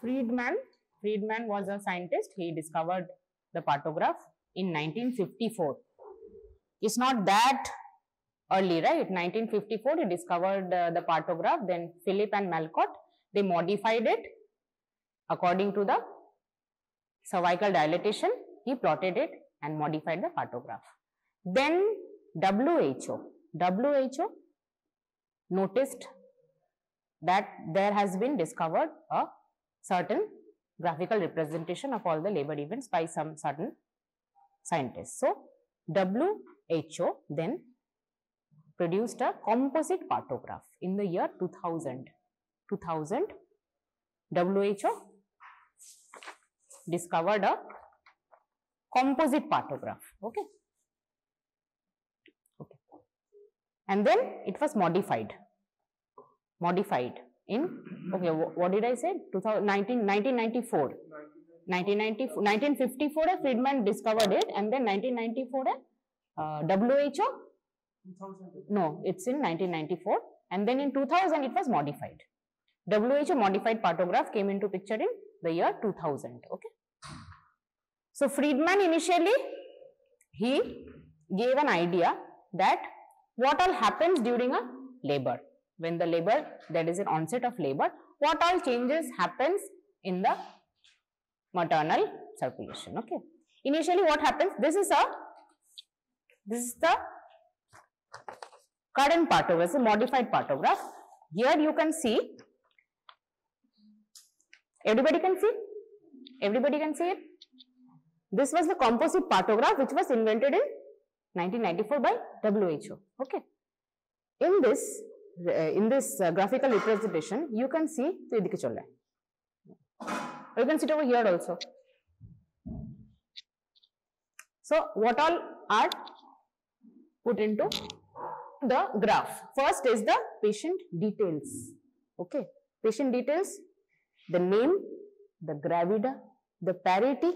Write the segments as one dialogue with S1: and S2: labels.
S1: Friedman was a scientist. He discovered the partograph in 1954. It's not that early, right? 1954, he discovered the partograph. Then Philip and Malcott, they modified it according to the cervical dilatation. He plotted it and modified the partograph. Then WHO noticed that there has been discovered a certain graphical representation of all the labor events by some certain scientists. So WHO then produced a composite partograph in the year 2000. WHO discovered a composite partograph. Okay. And then it was modified in, okay, what did I say? 1994. 1954 Friedman discovered it, and then 1994 WHO? No, it's in 1994, and then in 2000 it was modified. WHO modified partograph came into picture in the year 2000. Okay. So Friedman initially, he gave an idea that what all happens during a labor. When the labor, that is an onset of labor, what all changes happens in the maternal circulation. Okay. Initially what happens, this is the current partograph, it's a modified partograph. Here you can see, everybody can see it. This was the composite partograph which was invented in 1994 by WHO. Okay. In this graphical representation, you can see, you can see it over here also. So what all are put into the graph? First is the patient details. Okay. Patient details, the name, the gravida, the parity,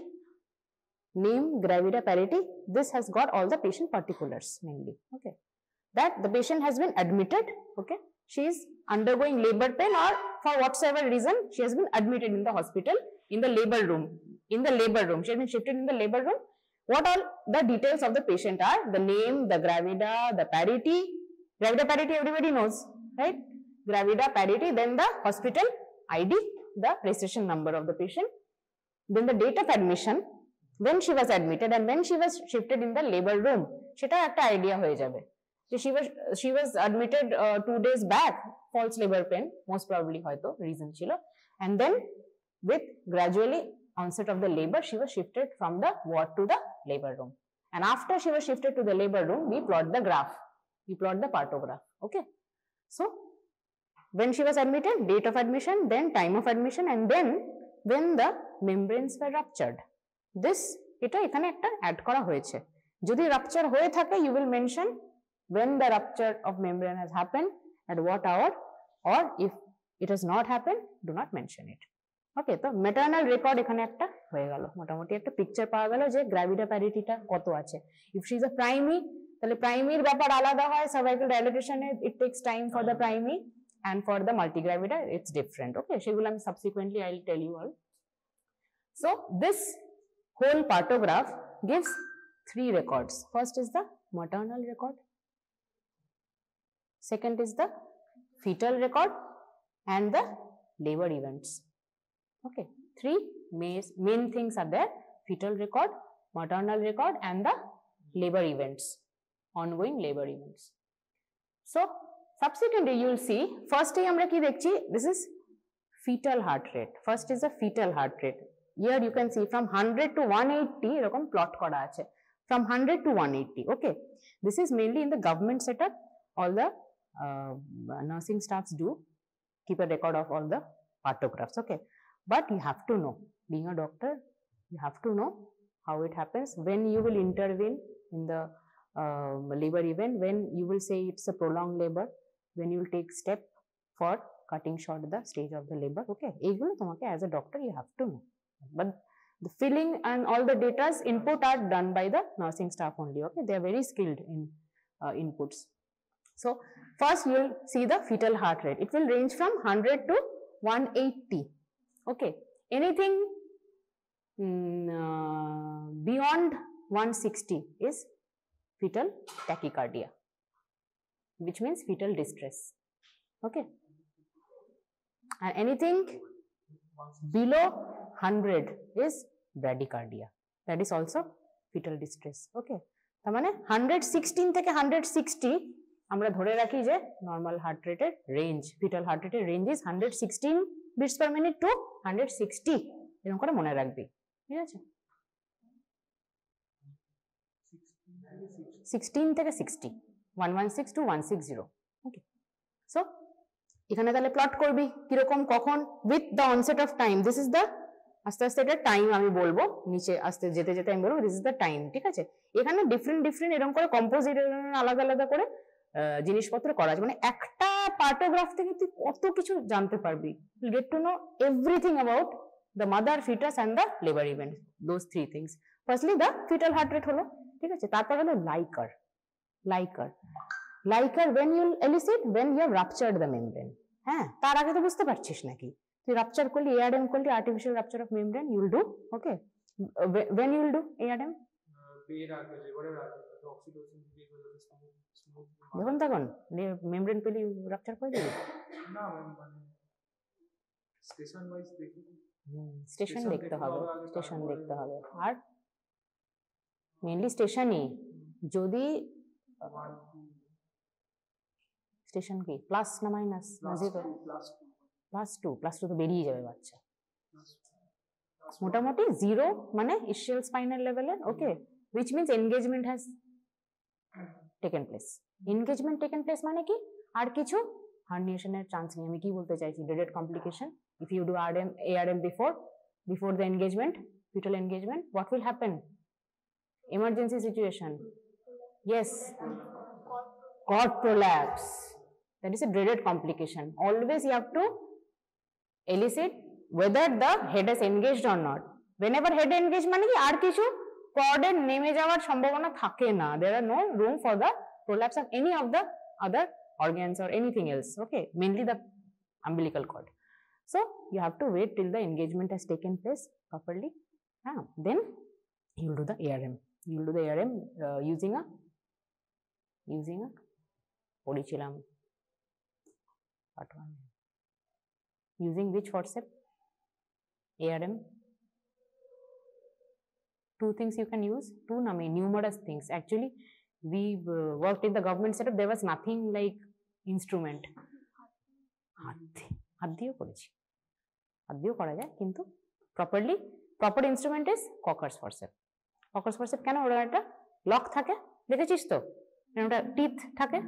S1: name, gravida, parity. This has got all the patient particulars mainly. Okay. That the patient has been admitted. Okay. She is undergoing labor pain, or for whatsoever reason she has been admitted in the hospital, in the labor room. She has been shifted in the labor room. What all the details of the patient are? The name, the gravida, the parity. Gravida, parity everybody knows, right? Gravida, parity, then the hospital ID, the registration number of the patient. Then the date of admission, when she was admitted and when she was shifted in the labor room. Sheta ekta idea hoye jabe. So she was admitted 2 days back, false labor pain, most probably hoyto reason chilo. And then with gradually onset of the labor, she was shifted from the ward to the labor room. And after she was shifted to the labor room, we plot the graph. We plot the partograph. Okay. So when she was admitted, date of admission, then time of admission, and then when the membranes were ruptured. This eta ekhane ekta add kora hoyeche. Jodi rupture hoye thake, you will mention when the rupture of membrane has happened, at what hour, or if it has not happened, do not mention it. Okay, so maternal record ekhane ekta hoye gelo, motamoti ekta picture pawa gelo je gravida parity ta koto ache. If she is a primary, tale primary ব্যাপার আলাদা হয়, cervical dilatation it takes time for the primary, and for the multigravida it's different. Okay, সেগুলো আমি subsequently I will tell you all. So this whole partograph gives 3 records. First is the maternal record, second is the fetal record, and the labor events. Okay, 3 main things are there: fetal record, maternal record, and the labor events, ongoing labor events. So subsequently you will see, first amra ki dekhchi, this is fetal heart rate. First is the fetal heart rate. Here you can see from 100 to 180 এরকম plot করা আছে, from 100 to 180. Okay, this is mainly in the government setup. All the nursing staffs do keep a record of all the parthographs. Okay, but you have to know, being a doctor, you have to know how it happens, when you will intervene in the labor event, when you will say it's a prolonged labor, when you will take step for cutting short the stage of the labor. Okay, এইগুলো তোমাকে as a doctor you have to know. But the filling and all the data's input are done by the nursing staff only. Okay, they are very skilled in inputs. So first you will see the fetal heart rate. It will range from 100 to 180. Okay, Anything beyond 160 is fetal tachycardia, which means fetal distress. Okay, and anything below 100 is bradycardia, that is also fetal distress. Okay, তার মানে 116 থেকে 160 আমরা ধরে রাখি যে normal heart রেটের range, fetal heart রেটের range is 116 beats per minute to 160, এরকম করে মনে রাখবি, ঠিক আছে? 16 থেকে 60, 116 to 160. ওকে, সো এখানে তাহলে প্লট করবি কিরকম কখন with the onset of time. This is the, আস্তে আস্তে এটা টাইম আমি বলবো, নিচে আস্তে যেতে যেতে আমি বলবো দিস ইজ দ্য টাইম, ঠিক আছে? এখানে ডিফারেন্ট ডিফারেন্ট এরকম করে কম্পোজিট আলাদা আলাদা করে জিনিসপত্র করা আছে, মানে একটা পার্টোগ্রাফ থেকে তুই কত কিছু জানতে পারবি। You get to know everything about the mother, fetus and the labour event, those three things. Firstly the fetal heart rate হলো, ঠিক আছে? তারপর হলো liquor. Liquor liquor when you elicit when you have ruptured the membrane. হ্যাঁ, তার আগে তো বুঝতে পারছিস নাকি? তুই রাপচার করলি, এআরএম করলি, artificial rupture of membrane you will do. Okay, when you will do ARM? যখন তখন মেমব্রেন পেলি রাপচার করে দিবি না, মানে স্টেশন ওয়াইজ দেখি, স্টেশন দেখতে হবে, স্টেশন দেখতে হবে। আর মেইনলি স্টেশনই, যদি স্টেশন কি প্লাস না মাইনাস না জিরো? প্লাস টু তো বেরিয়ে যাবে বাচ্চা, মোটামুটি জিরো মানে ইসিয়াল স্পাইনাল লেভেলের। ওকে, which means engagement has taken place. engagement taken place মানে কি? আর কিছু হার্নিয়েশনের চান্স নেই। আমি কি বলতে চাইছি? dreaded complication if you do ARM before the engagement, fetal engagement, what will happen? Emergency situation, yes, cord prolapse, that is a dreaded complication. Always you have to elicit whether the head is engaged or not. Whenever head engaged মানে কি? আর কিছু কর্ডের নেমে যাওয়ার সম্ভাবনা থাকে না, there are no room for the prolapse of any of the other organs or anything else. Okay, mainly the umbilical cord. So you have to wait till the engagement has taken place properly. Then you will do the ARM. You will do the ARM using a পড়েছিলাম using which forceps? ARM. Two things you can use, numerous things. Actually, we worked in the government setup, there was nothing like instrument. হাত দিয়েও করেছি, হাত দিয়েও করা যায়, কিন্তু proper instrument is Cocker's forceps. Cocker's forceps কেন? ওরা একটা লক থাকে, দেখেছিস তো, ওটা টিথ থাকে,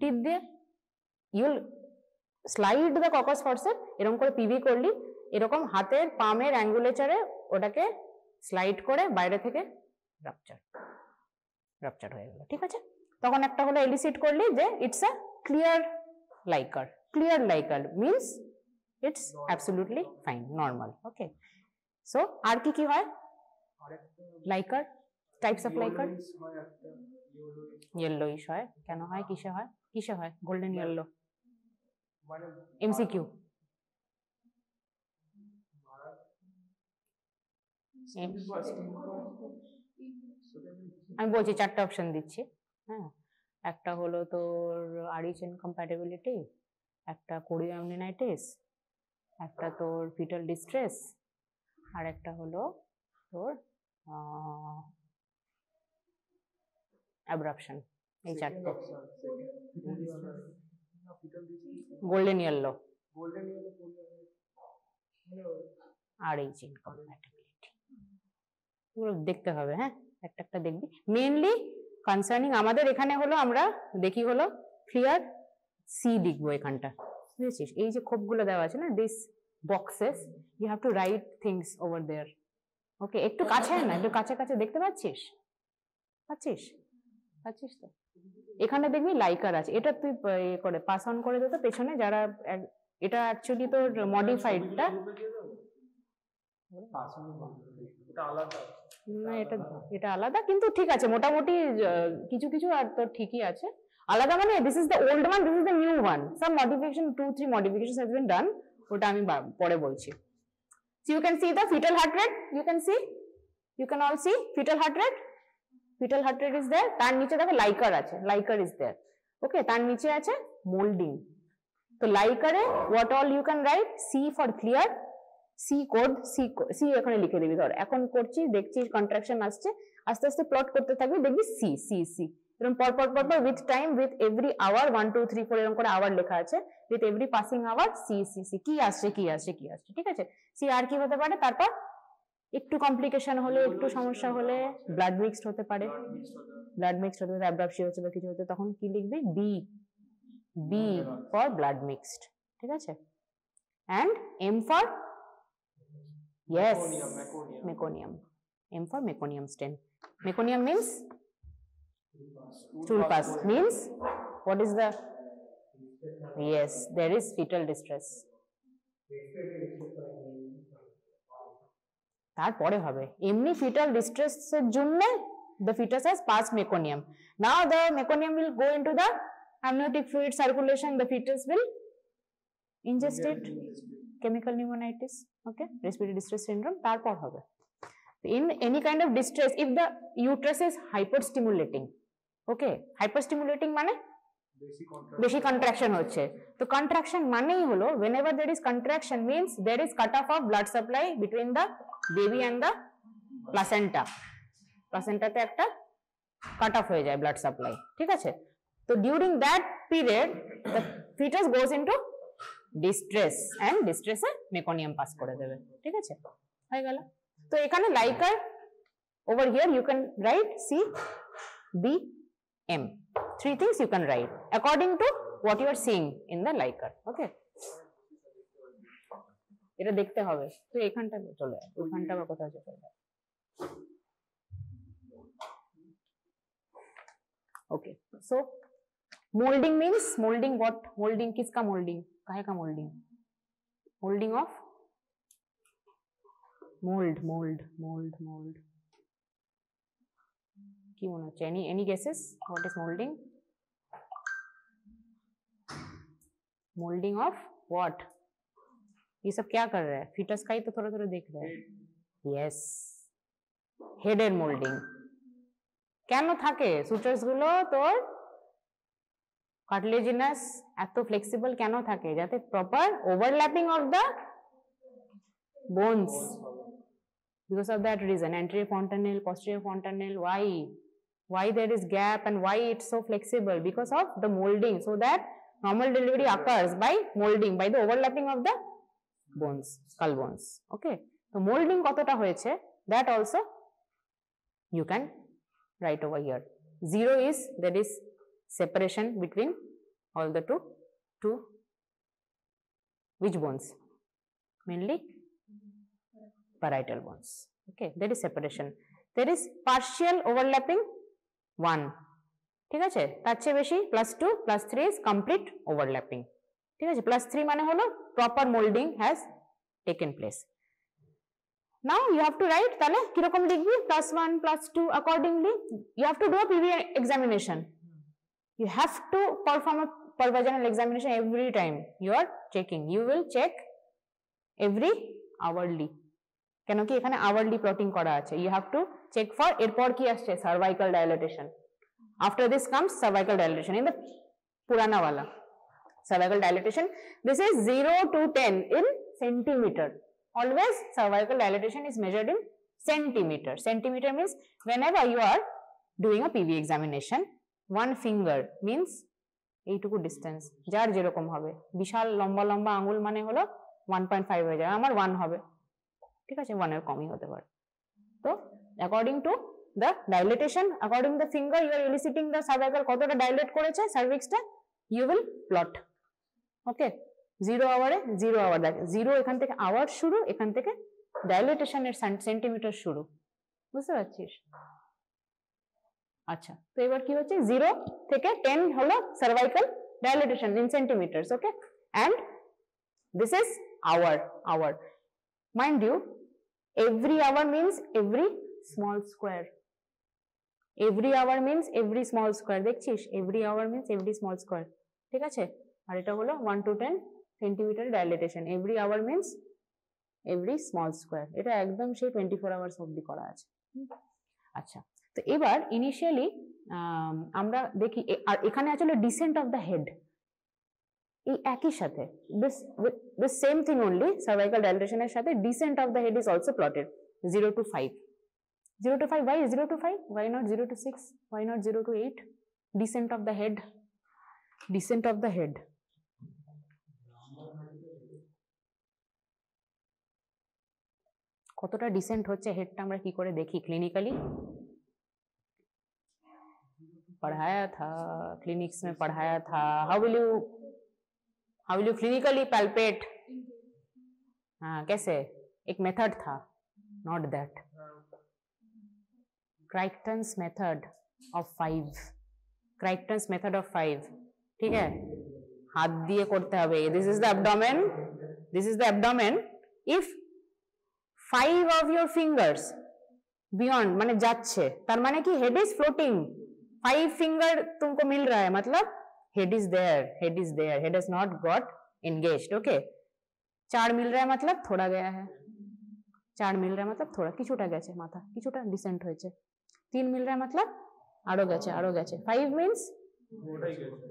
S1: টিথ দিয়ে you'll slide the Cocker's forceps, এরকম করে পিভি করলি, এরকম হাতের পামের অ্যাঙ্গুলেচারে ওটাকে স্লাইড করে বাইরে থেকে রাপচার হয়ে গেল, ঠিক আছে? তখন একটা হলো এলিসিট করলি যে it's a clear liquor. Clear liquor means it's absolutely fine, normal. Okay, so আর কি কি হয় liquor? Types of liquor yellowish হয়। কেন হয়? কিসে হয়? কিসে হয় গোল্ডেন ইয়েলো? এমসিকিউ। আমি বলছি, চারটা অপশন দিচ্ছি। হ্যাঁ, একটা হলো তোর আরএইচ ইনকম্প্যাটিবিলিটি, একটা কোরিয়ামনিনাইটিস, একটা তোর ফিটাল ডিস্ট্রেস, আর একটা হলো তোর অ্যাব্রাপশন। এই চারটে। গোল্ডেন ইয়েলো, আরএইচ ইনকম্প্যাটিবিলিটি, এগুলো দেখতে হবে। হ্যাঁ, একটা একটা দেখবি। মেইনলি কনসার্নিং আমাদের এখানে হলো, আমরা দেখি হলো ক্লিয়ার সি লিখবো এখানটা, বুঝেছিস? এই যে খোপগুলো দেওয়া আছে না, this boxes, you have to write things over there. Okay, একটু কাছে না, একটু কাছে কাছে দেখতে পাচ্ছিস? পাচ্ছিস তো? এখানে দেখবি লাইকার আছে, এটা তুই করে পাস অন করে দে তো পেছনে যারা। এটা অ্যাকচুয়ালি তোর মডিফাইডটা না, এটা আলাদা, কিন্তু ঠিক আছে মোটামুটি কিছু কিছু আর তোর ঠিকই আছে। আলাদা মানে this is the old one, this is the new one, some modification, 2-3 modification has been done, ওটা আমি পরে বলছি। So you can see the fetal heart rate, you can all see fetal heart rate. Fetal heart rate is there. তার নিচে দেখো liker আছে, liker is there. Okay, তার নিচে আছে molding. তো লাইকারে what all you can write? C for clear, C code, C এখানে লিখে দিবি। ধর এখন করছি, দেখছি কন্ট্রাকশন আসছে, আস্তে আস্তে প্লট করতে থাকবি, দেখবি C এরকম পর পর with time, with every hour 1 2 3 4 এরকম করে আওয়ার লেখা আছে, with every passing hour C কি আসছে, ঠিক আছে। সি আর কি হতে পারে, তারপর একটু কমপ্লিকেশন হলে, একটু সমস্যা হলে ব্লাড মিক্সড হতে পারে, অ্যাব্রাপসি হচ্ছে বা কিছু হতে, তখন কি লিখবি? বি ফর ব্লাড মিক্সড, ঠিক আছে। And M for meconium, M for meconium stain. Meconium means stool pass, means what is the, yes, there is fetal distress. তারপরে হবে এমনি fetal distress এর জন্য the fetus has passed meconium. Now the meconium will go into the amniotic fluid circulation, the fetus will ingest it, chemical pneumonitis, okay, respiratory distress syndrome, তারপর হবে। In any kind of distress, if the uterus is hyperstimulating, okay, hyperstimulating মানে বেশি contraction হচ্ছে, তো contraction মানেই হলো whenever there is contraction means there is cut off of blood supply between the baby and the placenta, প্লাসেন্টাতে একটা cut off হয়ে যায় blood supply, ঠিক আছে। তো during that period the fetus goes into distress and distress A meconium pass করে দেবে, ঠিক আছে, হয়ে গেল। তো এখানে liker, over here you can write C B M, three things you can write according to what you are seeing in the liker, okay, এটা দেখতে হবে। তো এখানটা চলে যায়, ওখানটা বা কোথাও চলে যায়, okay। So molding means, molding what? Molding किसका molding, काहे का molding? Molding of mold কি মনে হচ্ছে? any guesses what is molding? Molding of what? ये सब क्या कर रहा है? fetus का ही तो थोड़ा थोड़ा देख रहा है, yes, head এর molding। কেন থাকে সুচার্স গুলো তোর কার্টিলেজিনাস এত ফ্লেক্সিবল কেন থাকে? যাতে proper overlapping of the bones, because of that reason, anterior fontanelle, posterior fontanelle, why there is gap and why it's so flexible? Because of the molding, so that normal delivery occurs by molding, by the overlapping of the bones, skull bones, okay। So molding কতটা হয়েছে, that also you can write over here. 0 is there is separation between all the two which bones? Mainly parietal bones, okay, there is separation, there is partial overlapping 1, ঠিক আছে, তার চেয়ে বেশি +2 +3 is complete overlapping, ঠিক আছে। +3 মানে হলো proper molding has taken place. Now you have to write, তাহলে কিরকম লিখবি? +1 +2 accordingly you have to do a PV examination, you have to perform a pervaginal examination every time you are checking, you will check every hourly, কেন কি এখানে hourly plotting করা আছে, you have to check for, এরপর কি আসছে? cervical dilatation, after this comes cervical dilatation in the purana wala cervical dilatation, this is 0 to 10 in centimeter, always cervical dilatation is measured in centimeter, centimeter means whenever you are doing a PV examination, one finger means এইটুকু distance, যার যেরকম হবে, বিশাল লম্বা লম্বা আঙ্গুল মানে হলো 1.5 হয়ে যায়, আমার 1 হবে, ঠিক আছে, 1 এর কমই হতে পারে। তো according to the dilatation, according to the finger you are eliciting the cervical কতটা ডাইলেট করেছে সার্ভিক্সটা, you will plot, okay। 0 আওয়ারে 0 আওয়ার, দেখ 0 এখান থেকে আওয়ার শুরু, এখান থেকে ডাইলেটেশনের সেন্টিমিটার শুরু, বুঝতে পারছিস? আচ্ছা, তো এবার কি হচ্ছে? 0 থেকে 10 হলো cervical dilatation in centimeters, okay, and this is hour. Mind you, every hour means every small square, every hour means every small square, দেখছিস? every hour means every small square, ঠিক আছে। আর এটা হলো 1 to 10 centimetre dilatation, every hour means every small square. এটা একদম সেই 24 hours অবধি করা আছে। আচ্ছা, তো এবার ইনিশিয়ালি আমরা দেখি আর এখানে আসলে ডিসেন্ট অফ দ্য হেড এই একই সাথে this same thing only cervical dilatation এর সাথে descent of the head is also plotted 0 to 5. 0 to 5, why 0 to 5? Why not 0 to 6? Why not 0 to 8? Descent of the head. Descent of the head. কতটা dissent হচ্ছে হেডটা আমরা কি করে দেখি clinically? पढ़ाया था, क्लिनिक्स में पढ़ाया था. How will you clinically palpate? हाँ, कैसे? एक मेथड था, not that. Crichton's method of 5. Crichton's method of 5. ठीक है? हाथ दिए करते হবে. This is the abdomen. This is the abdomen. If 5 of your fingers beyond माने जाच्छे, तार माने कि head is floating. 5 finger तुमको मिल रहा है, मतलब head is there. Head has not got engaged. Okay. 4 मिल रहा है मतलब थोड़ा गया है. 4 मिल रहा है मतलब थोड़ा কিছুটা গেছে মাথা, কিছুটা ডিসেন্ট হয়েছে. 3 मिल रहा है मतलब আরো গেছে. 5 means পুরোটাই গেছে.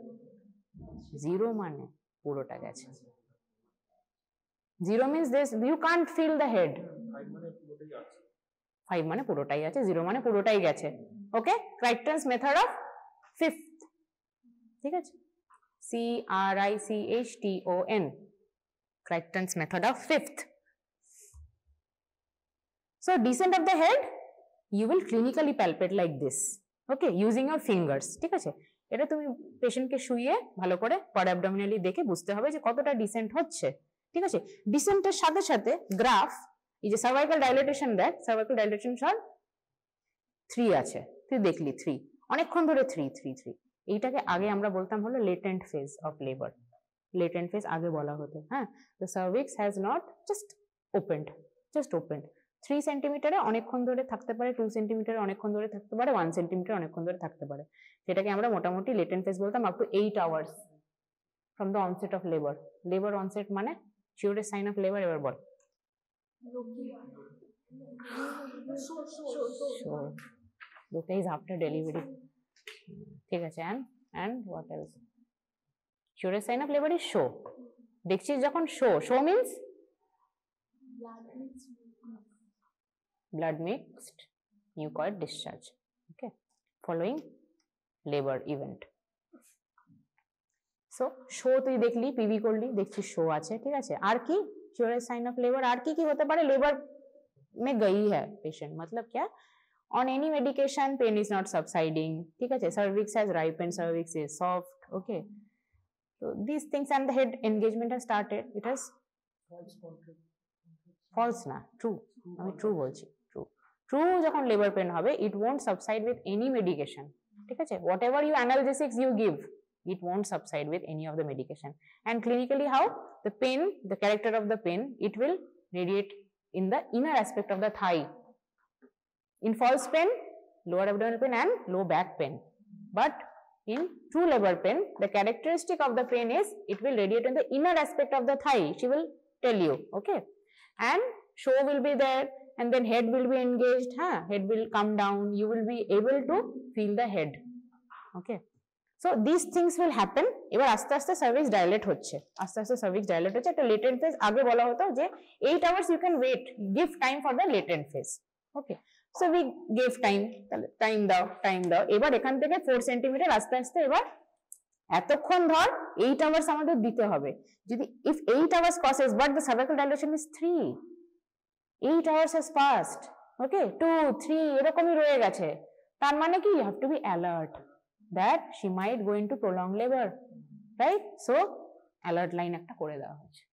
S1: 0 মানে পুরোটা গেছে. 0 means this you can't feel the head. 5 মানে পুরোটাই আছে. 5 মানে পুরোটাই আছে, 0 মানে পুরোটাই গেছে. ওকে, Crichton's method of 5th. ঠিক আছে, Crichton. Crichton's method of 5th. So descent of the head you will clinically palpate like this. Okay, using your fingers. ঠিক আছে, এটা তুমি পেশেন্টকে শুইয়ে ভালো করে পর অ্যাবডোমিনালি দেখে বুঝতে হবে যে কতটা ডিসেন্ট হচ্ছে। ঠিক আছে, ডিসেন্টের সাথে সাথে গ্রাফ এই যে সার্ভাইকাল ডাইলেটেশন দেখ, সার্ভাইকাল ডাইলেটেশন 3 আছে, তুই দেখলি 3 অনেকক্ষণ ধরে 3 এইটাকে আগে আমরা বলতাম হলো latent phase of labour. Latent phase আগে বলা হতো। হ্যাঁ, the cervix has not just opened 3 সেন্টিমিটারে অনেকক্ষণ ধরে থাকতে পারে, 2 সেন্টিমিটারে অনেকক্ষণ ধরে থাকতে পারে, 1 সেন্টিমিটার অনেকক্ষণ ধরে থাকতে পারে, সেটাকে আমরা মোটামুটি লেটেন্ট ফেজ বলতাম up to 8 hours from the onset of labour. Labour onset মানে শিওরেস্ট সাইন অফ লেবার, এবার বল। Look is after delivery. ঠিক আছে, and what else? Surest sign of labor is show. দেখছিস যখন show means blood mixed mucoid discharge. Okay, following labor event. So show তুই দেখলি, PV করলি, দেখছিস show আছে। ঠিক আছে, আর কি surest sign of labor আর কি হতে পারে? labor में गई है patient, मतलब क्या? On any medication pain is not subsiding. ठीक है, cervix has ripened, cervix is soft. Okay, so these things and the head engagement has started. It has false না, true. আমি true বলছি, true যখন labor pain হবে it won't subside with any medication. ঠিক আছে, whatever you analgesics you give, it won't subside with any of the medication. And clinically how the pain, the character of the pain, it will radiate in the inner aspect of the thigh. In false pain, lower abdominal pain and low back pain. But in true labor pain, the characteristic of the pain is it will radiate in the inner aspect of the thigh. She will tell you, okay? And show will be there, and then head will be engaged. Head will come down. You will be able to feel the head. Okay? So these things will happen. এবার আস্তে আস্তে cervix dilate হচ্ছে, একটা latent phase আগে বলা হতো যে 8 hours you can wait, give time for the latent phase. Okay, so we gave time দাও। এবার এখান থেকে 4 সেন্টিমিটার আস্তে আস্তে এবার এতক্ষণ ধর 8 hours আমাদের দিতে হবে। যদি if 8 hours passes but the cervical dilation is 3, 8 hours has passed, okay, 2, 3 এরকমই রয়ে গেছে, তার মানে কি you have to be alert that she might go into prolonged labor, right? So alert line একটা করে দেওয়া হচ্ছে।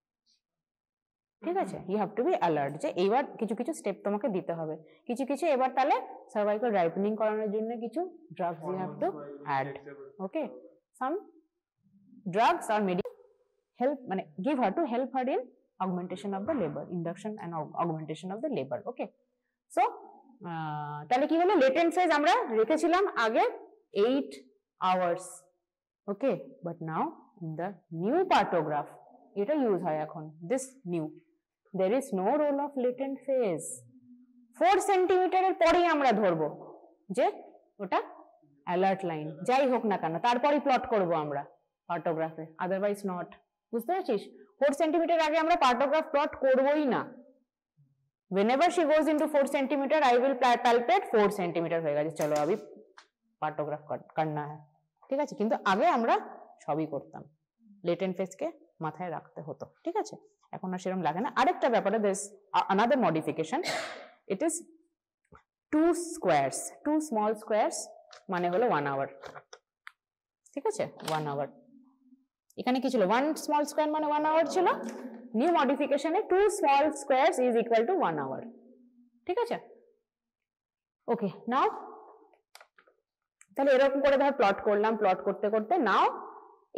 S1: ঠিক আছে, you have to be alert যে এইবার কিছু কিছু স্টেপ তোমাকে দিতে হবে, কিছু এবার তাহলে সার্ভাইকাল রাইপেনিং করানোর জন্য কিছু drugs you have to add. Okay, some drugs or medicine help মানে give her to help her in augmentation of the labor, induction and augmentation of the labor. Okay, so তাহলে কি হলো, latent phase আমরা রেখেছিলাম আগে 8 hours. Okay, but now in the new partograph এটা use হয় এখন, this new there is no role of latent phase. 4 সেন্টিমিটারের পরেই আমরা ধরবো যে ওটা অ্যালার্ট লাইন, যাই হোক না কেন তারপরেই প্লট করব আমরা পার্টোগ্রাফে, আদারওয়াইজ নট। বুঝতে পারছিস? 4 সেন্টিমিটার আগে আমরা পার্টোগ্রাফ প্লট করবোই না। whenever she goes into 4 centimeter I will palpate 4 centimeter হয়ে গেছে, চলো अभी পার্টোগ্রাফ करना है, ঠিক আছে? কিন্তু আগে আমরা সবই করতাম, লেটেন্ট ফেজ কে মাথায় রাখতে হতো, ঠিক আছে? এখন আর সেরকম লাগে না। আরেকটা ব্যাপারে there's another modification, it is 2 squares, 2 small squares মানে হলো 1 hour, ঠিক আছে? 1 hour, এখানে কি ছিল 1 small square মানে 1 hour ছিল, new মডিফিকেশনে 2 small squares is equal to 1 hour, ঠিক আছে? ওকে, নাও তাহলে এরকম করে ধর প্লট করলাম, প্লট করতে করতে নাও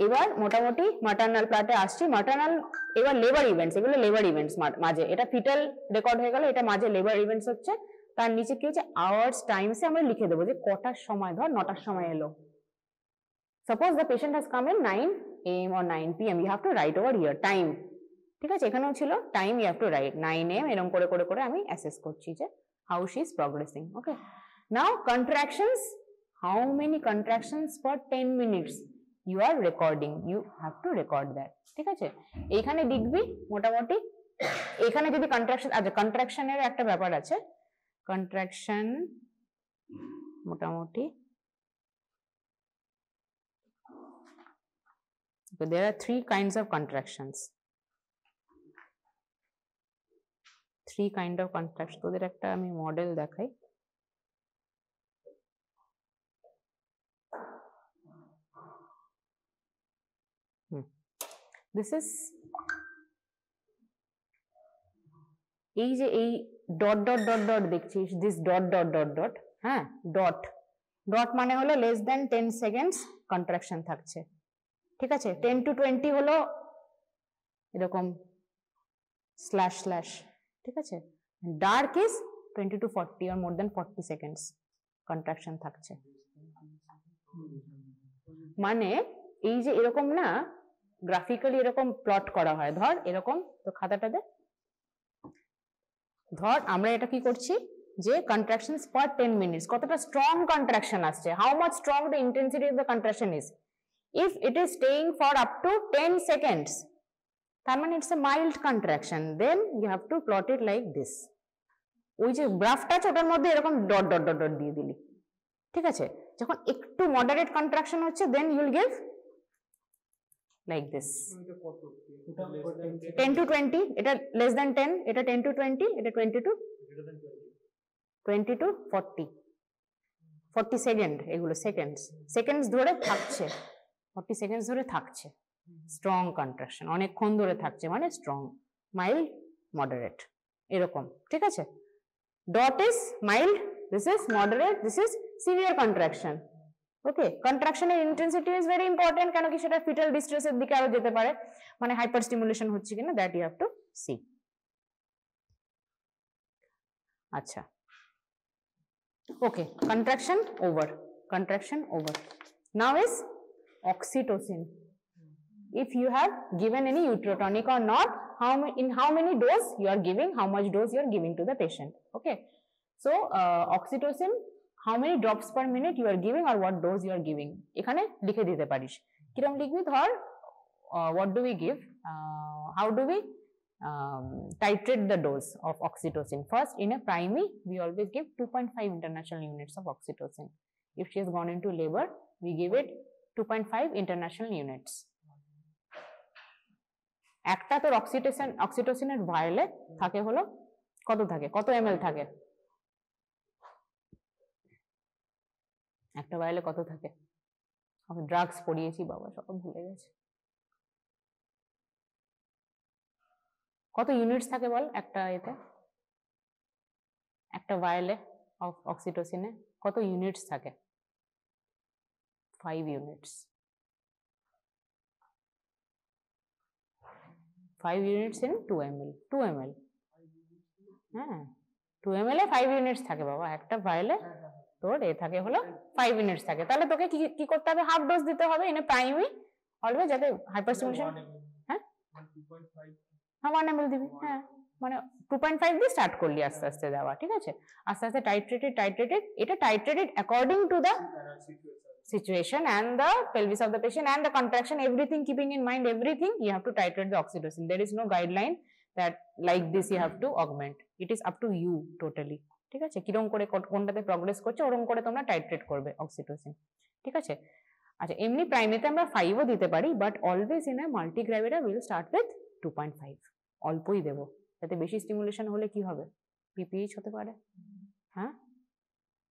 S1: এবার মোটামুটি ম্যাটারনাল প্লটে আসছি। ম্যাটারনাল এবার লেবার ইভেন্টস, এগুলো লেবার ইভেন্টস মাঝে, এটা ফিটাল রেকর্ড হয়ে গেল, এটা মাঝে লেবার ইভেন্টস হচ্ছে, তার নিচে কি হচ্ছে আওয়ার্স টাইমসে আমরা লিখে দেবো যে কটার সময়, ধর 9টার সময় এলো। Suppose the patient has come in 9 AM or 9 PM, you have to write over here time, ঠিক আছে? এখানেও ছিল time, you have to write 9 AM, এরকম করে করে করে আমি অ্যাসেস করছি যে how she is progressing. Okay, now contractions, how many contractions per 10 minutes you are recording, you have to record that, ঠিক আছে? এইখানে লিখবি মোটামুটি, এখানে যদি কন্ট্রাকশন, আচ্ছা কন্ট্রাকশনের একটা ব্যাপার আছে, কন্ট্রাকশন মোটামুটি there are 3 kinds of contractions, 3 kind of contractions, তোদের একটা আমি মডেল দেখাই। This is এই যে এই ডট ডট ডট ডট দেখছিস, this dot dot dot dot, হ্যাঁ ডট ডট মানে হলো লেস দ্যান 10 সেকেন্ডস কন্ট্রাকশন থাকছে, ঠিক আছে? 10 to 20 হলো এরকম স্ল্যাশ স্ল্যাশ, ঠিক আছে? Dark is 20 to 40 or more than 40 seconds contraction থাকছে। মানে এই যে এরকম না গ্রাফিক্যালি এরকম প্লট করা হয়, ধর এরকম, তো খাতাটা দে, ধর আমরা এটা কি করছি যে কন্ট্রাকশনস পার 10 মিনিটস, কতটা স্ট্রং কন্ট্রাকশন আসছে, how much strong the intensity of the contraction is, if it is staying for up to 10 seconds তার মানে it's a mild contraction, then you have to plot it like this, ওই যে গ্রাফটা আছে ওটার মধ্যে এরকম ডট ডট ডট ডট দিয়ে দিলি, ঠিক আছে? যখন একটু মডারেট কন্ট্রাকশন হচ্ছে then you will give like this, 10 to 20, এটা less than 10, এটা 10 to 20, এটা 20 to 40 সেকেন্ড, এগুলো সেকেন্ডস ধরে থাকছে, 40 সেকেন্ডস ধরে থাকছে, স্ট্রং কন্ট্রাকশন, অনেকক্ষণ ধরে থাকছে মানে স্ট্রং, মাইল্ড, মডারেট এরকম, ঠিক আছে? That is mild, this is moderate, this is severe contraction. Okay, কন্ট্রাকশনের ইন্টেন্সিটি ইজ ভেরি ইম্পর্টেন্ট, কেন কি সেটা ফিটাল ডিস্ট্রেসের দিকে আরো যেতে পারে, মানে হাইপার স্টিমুলেশন হচ্ছে কিনা, that you have to see. আচ্ছা, okay, contraction over, now is oxytocin. If you have given any uterotonic or not, in how many dose you are giving, how much dose you are giving to the patient. Okay, so oxytocin, how many drops per minute you are giving or what dose you are giving, এখানে লিখে দিতে পারিস। কিরকম লিখবি, ধর what do we give, how do we titrate the dose of oxytocin. First, in a primary we always give 2.5 international units of oxytocin. If she has gone into labor, we give it 2.5 international units. একটা তোর অক্সিটোসিনের ভায়োলে থাকে হলো কত থাকে, কত ml থাকে, একটা ভায়োলে কত থাকে, আমি ড্রাগস পড়িয়েছি বাবা, সব ভুলে গেছে, কত ইউনিটস থাকে বল একটা এতে, একটা ভায়োলে অফ অক্সিটোসিনে কত ইউনিটস থাকে? 5 units, 5 units in 2 ml, 2 ml, হ্যাঁ 2 ml এ 5 ইউনিটস থাকে বাবা, একটা ভায়োলে তোর এ থাকে হলো 5 ইউনিটস থাকে, তাহলে তোকে কি করতে হবে, হাফ ডোজ দিতে হবে ইন এ প্রাইমারি অলওয়েজ, যাতে হাইপারস্টিমুলেশন, হ্যাঁ 1 ml দিবি, হ্যাঁ মানে 2.5 দিয়ে স্টার্ট করলি আস্তে আস্তে দেওয়া, ঠিক আছে, আস্তে আস্তে টাইট্রেটেড, এটা titrated according to the situation and the pelvis of the patient and the contraction, everything, keeping in mind everything, you have to titrate the oxytocin. There is no guideline that like this you have to augment. It is up to you totally. ঠিক আছে, কিরকম করে কোনটাতে progress করছে ওরকম করে তোমরা টাইট্রেট করবে অক্সিটোসিন, ঠিক আছে। আচ্ছা, এমনি প্রাইমেতে আমরা 5ও দিতে পারি, but always in a multigravida will start with 2.5, অল্পই দেব, যাতে বেশি স্টিমুলেশন হলে কি হবে, পিপিএইচ হতে পারে। হ্যাঁ,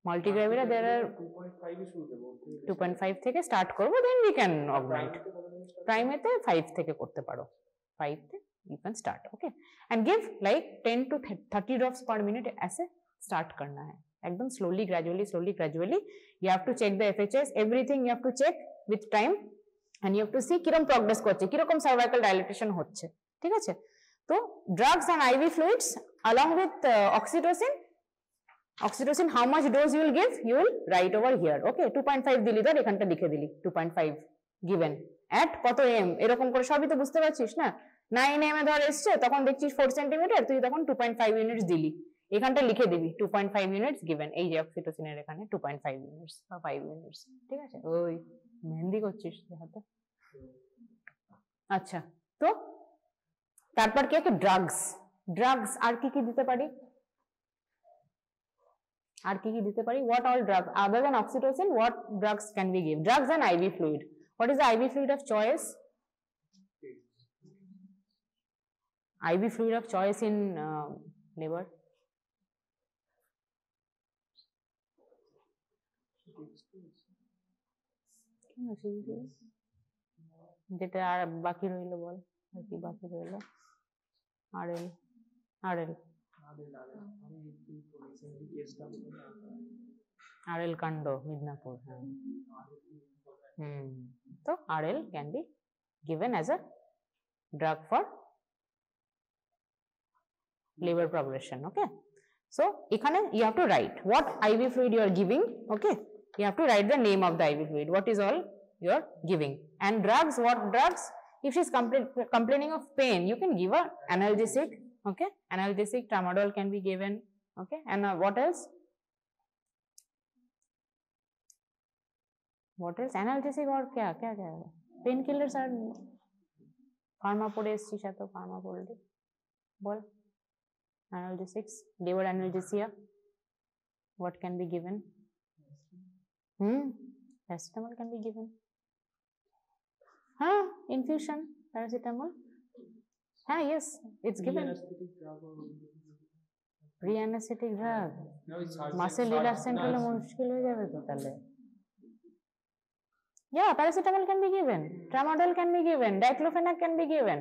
S1: মাল্টিগ্রাভিডা there are 2.5 থেকে স্টার্ট করব, দেন উই ক্যান অগমেন্ট। প্রাইমেতে 5 থেকে করতে পারো, 5 তে you can start, okay, and give like 10 to 30 drops per minute ऐसे start करना है, एकदम slowly gradually you have to check the FHS, everything you have to check with time and you have to see কিরকম progress করছে, কিরকম cervical dilatation হচ্ছে, ঠিক আছে। তো drugs and IV fluids along with oxytocin, how much dose you will give, you will write over here, okay, 2.5 দিলি, ধর এখানটা লিখে দিলি 2.5 given at কত m, এরকম করে সবই তো বুঝতে পারছিস না। 9 m এ ধর এসছে, তখন দেখছিস 4 সেন্টিমিটার, তুই তখন 2.5 ইউনিটস দিলি, এখানটা লিখে দিবি 2.5 ইউনিটস given, এই যে অক্সিটোসিনের এখানে 2.5 ইউনিটস বা 5 ইউনিটস, ঠিক আছে। ওই মেহেন্দি করছিস হাতে। আচ্ছা, তো তারপর কি আছে, ড্রাগস আর কি কি দিতে পারি, আর কি কি দিতে পারি, what all drugs other than oxytocin, what drugs can we give? Drugs and IV fluid. What is the IV fluid of choice? IV fluid of choice in liver? যেটা আর বাকি রইল বল, আর কি বাকি রইল, RL কাণ্ড মিদনাপুর, হ্যাঁ, তো RL can be given as a drug for liver progression, okay. So এখানে you have to write what IV fluid you are giving, okay, you have to write the name of the IV fluid, what is all you are giving, and drugs, what drugs, if she is complaining of pain, you can give a analgesic, okay, analgesic tramadol can be given, okay, and what else, analgesic और क्या pain killers আর Pharma পড়ে এসেছিস, এত Pharma পড়লি বল, analgesics, liver analgesia, what can be given, paracetamol can be given, infusion paracetamol, yes, it's given, pre-anesthetic drug, muscle relaxant হলে মুশকিল হয়ে যাবে তো তাহলে। Yeah, paracetamol can be given, tramadol can be given, diclofenac can be given,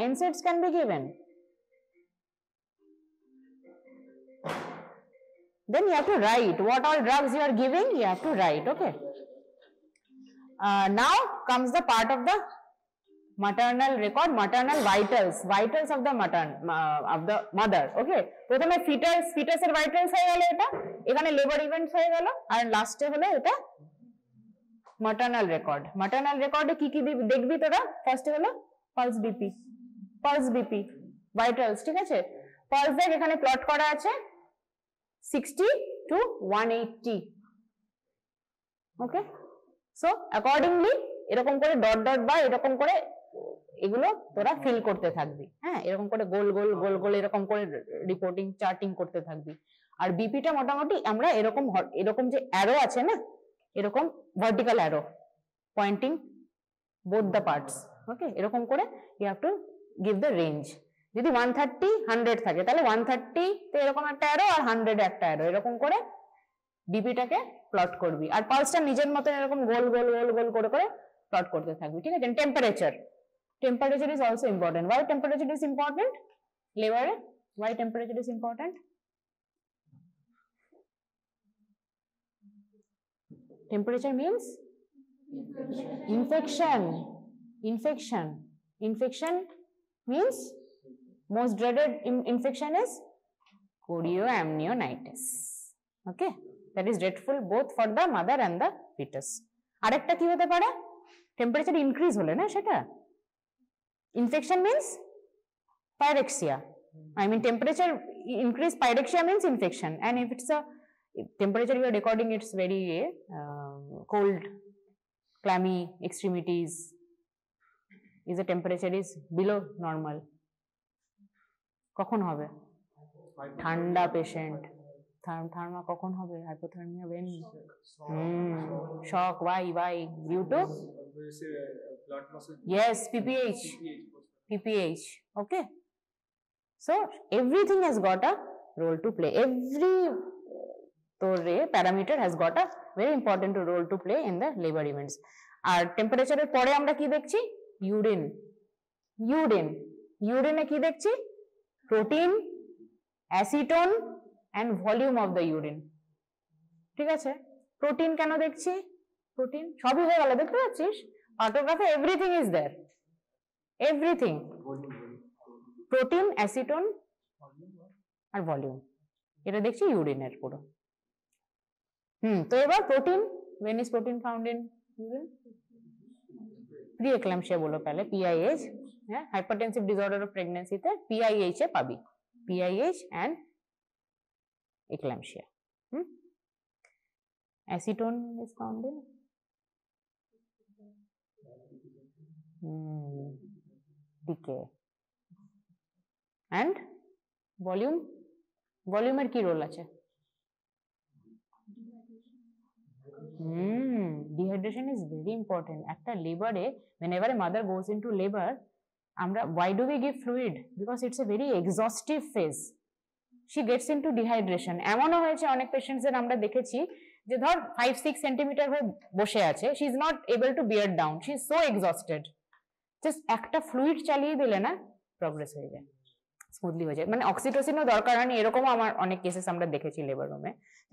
S1: NSAIDs can be given. Then you have to write what all drugs you are giving, you have to write, okay. Now comes the part of the maternal record, maternal vitals of the mother, okay. প্রথমে fetusের vitals হয়ে গেল, এটা এখানে labor events হয়ে গেল, আর লাস্টে হলো এটা maternal record এ কি কি দেখবি তোরা, ফার্স্টে হলো pulse BP vitals, ঠিক আছে। pulse দেখ এখানে প্লট করা আছে 60 to 180, okay. So accordingly এরকম করে ডট বা এরকম করে এগুলো তোরা ফিল করতে থাকবি, এরকম করে গোল গোল এরকম করে রিপোর্টিং চার্টিং করতে থাকবি। আর বিপিটা মোটামুটি আমরা এরকম যে অ্যারো আছে না, এরকম vertical arrow pointing both the parts, okay, এরকম করে you have to give the range. যদি 130 100 থাকে তাহলে 130 তে এরকম একটা অ্যারো আর 100 এ একটা অ্যারো, এরকম করে বিপিটাকে প্লট করবি। আর পালসটা নিজের মতন এরকম গোল করে প্লট করতে থাকবি, ঠিক আছে। Temperature is also important. Why temperature is important লিভারে? Why temperature is important? Temperature means infection means most dreaded infection is chorioamnionitis, okay, that is dreadful both for the mother and the fetus. আরেকটা কি হতে পারে, temperature increase হলে না, সেটা infection means pyrexia, I mean temperature increase, pyrexia means infection, and if it's a temperature you are recording, it's very cold, clammy extremities, is the temperature is below normal, কখন হবে? ঠান্ডা patient, থার্মা কখন হবে? Hypothermia when? Shock, why due to
S2: blood muscle,
S1: yes, pph. Okay, so everything has got a role to play. Every parameter has got a very important role to play in the labor events. আর টেম্পারেচারের পরে আমরা কি দেখছি? ইউরিনে কি দেখছি? Protein, acetone and volume of the urine. ঠিক আছে, protein কেন দেখছি? প্রোটিন সবই হয়ে গেল, দেখতে পাচ্ছিস পার্টোগ্রাফে everything is there, everything, protein, acetone আর ভলিউম, এটা দেখছি ইউরিনের পুরো। তো এবার protein, when is protein found in urine? Pre-eclampsia বলো पहले, PIH, হ্যাঁ, hypertensive disorder of pregnancy তে PIH এ পাবি, PIH and eclampsia. Acetone is found in decay. And volume এর কি রোল আছে? Dehydration is very important. একটা লেবারে, whenever a mother goes into labor, আমরা why do we give fluid? Because it's a very exhaustive phase. She gets into dehydration. এমনও হয়েছে অনেক পেশেন্টসদের আমরা দেখেছি যে ধর 5-6 সেন্টিমিটার হয়ে বসে আছে, she is not able to bear down, she is so exhausted, just একটা ফ্লুইড চালিয়ে দিলে না প্রগ্রেস হয়ে যায়, স্মুথলি হয়ে যায়। মানে অক্সিটোসিনও দরকার হয়নি, এরকমও আমার অনেক কেসেস আমরা দেখেছি লেবার রুমে,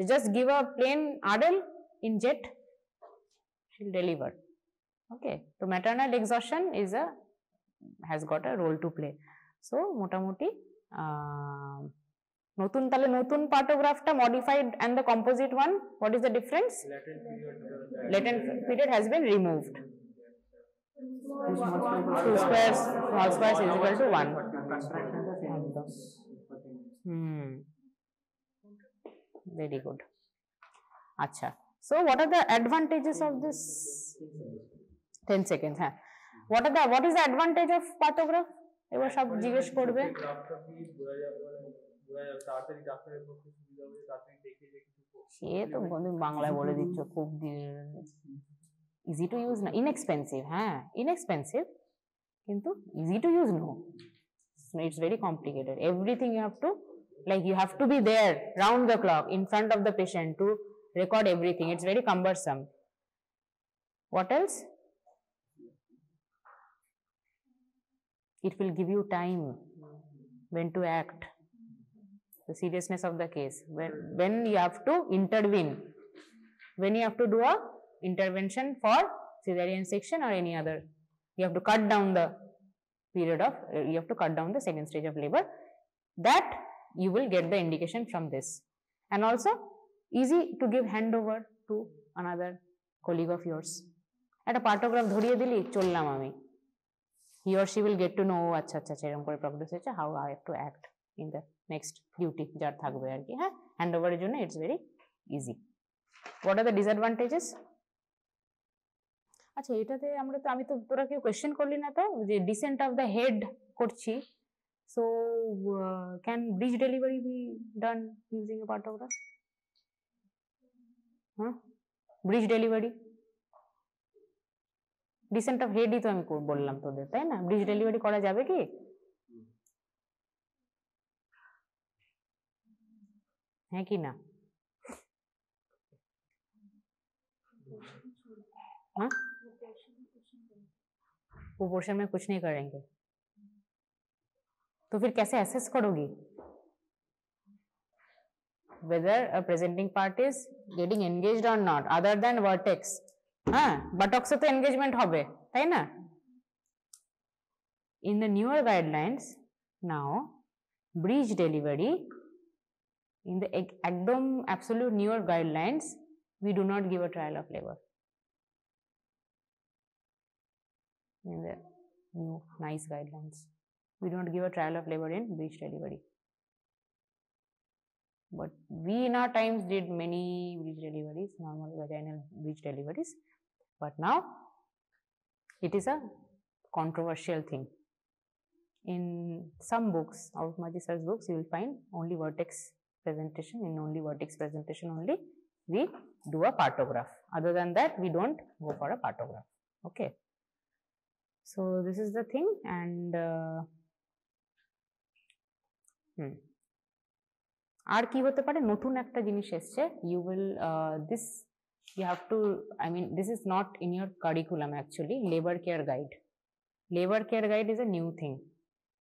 S1: just give a plain addle inject, she'll deliver. Okay, so maternal exhaustion has got a role to play. So মোটামুটি নতুন, তাহলে নতুন পার্টোগ্রাফটা modified and the composite one, what is the difference? Latent period has been removed. 2 squares, small squares is equal to 1. Very good. Acha. So what are the advantages of this? 10 seconds. হ্যাঁ, what is the advantage of pathograph? এবার সব জিজ্ঞেস করবে। সে তো বাংলায় বলে দিচ্ছ, খুব ইজি টু ইউজ না, ইনএক্সপেন্সিভ, হ্যাঁ ইনএক্সপেন্সিভ, কিন্তু easy to use no, it's very complicated, everything you have to, like you have to be there round the clock in front of the patient to record everything, it's very cumbersome. What else? It will give you time when to act, the seriousness of the case, when you have to intervene, when you have to do a intervention for cesarean section or any other, you have to cut down the period of, you have to cut down the second stage of labor, that you will get the indication from this. And also easy to give handover to another colleague of yours. একটা পার্টোগ্রাফ ধরিয়ে দিলি, চললাম আমি, he or she will get to know, আচ্ছা আচ্ছা এরকম করে progress হচ্ছে, how I have to act in the next duty যার থাকবে আর কি। হ্যাঁ, হ্যান্ডওভারের জন্য it's very easy. What are the disadvantages? আচ্ছা, এটাতে আমি তো তোরা কেউ কোয়েশ্চেন করলি না তো, যে ডিসেন্ট অফ দ্য হেড করছি, so can breech delivery be done using a pathograph? Breech delivery, descent of হেডই তো আমি বললাম তোদের, তাই না? ব্রিজ ডেলিভারি করা যাবে কি? है कि ना? हाँ, प्रोपोर्शन में कुछ नहीं करेंगे तो फिर कैसे एसेस करोगी whether a presenting part is getting engaged or not other than vertex? हाँ, buttocks से तो engagement होबे, ताई ना? In the newer guidelines now, breech delivery, in the ekdom absolute newer guidelines, we do not give a trial of labor. In the new nice guidelines, We don't give a trial of labor in breech delivery. But we in our times did many breech deliveries, normal vaginal breech deliveries. But now it is a controversial thing. In some books, Arup sir's books, you will find only vertex presentation. In only vertex presentation only, we do a partograph. Other than that, we don't go for a partograph. Okay. So this is the thing, and আর কি হতে পারে নতুন একটা জিনিস এসছে you will this you have to I mean this is not in your curriculum actually. Labor care guide is a new thing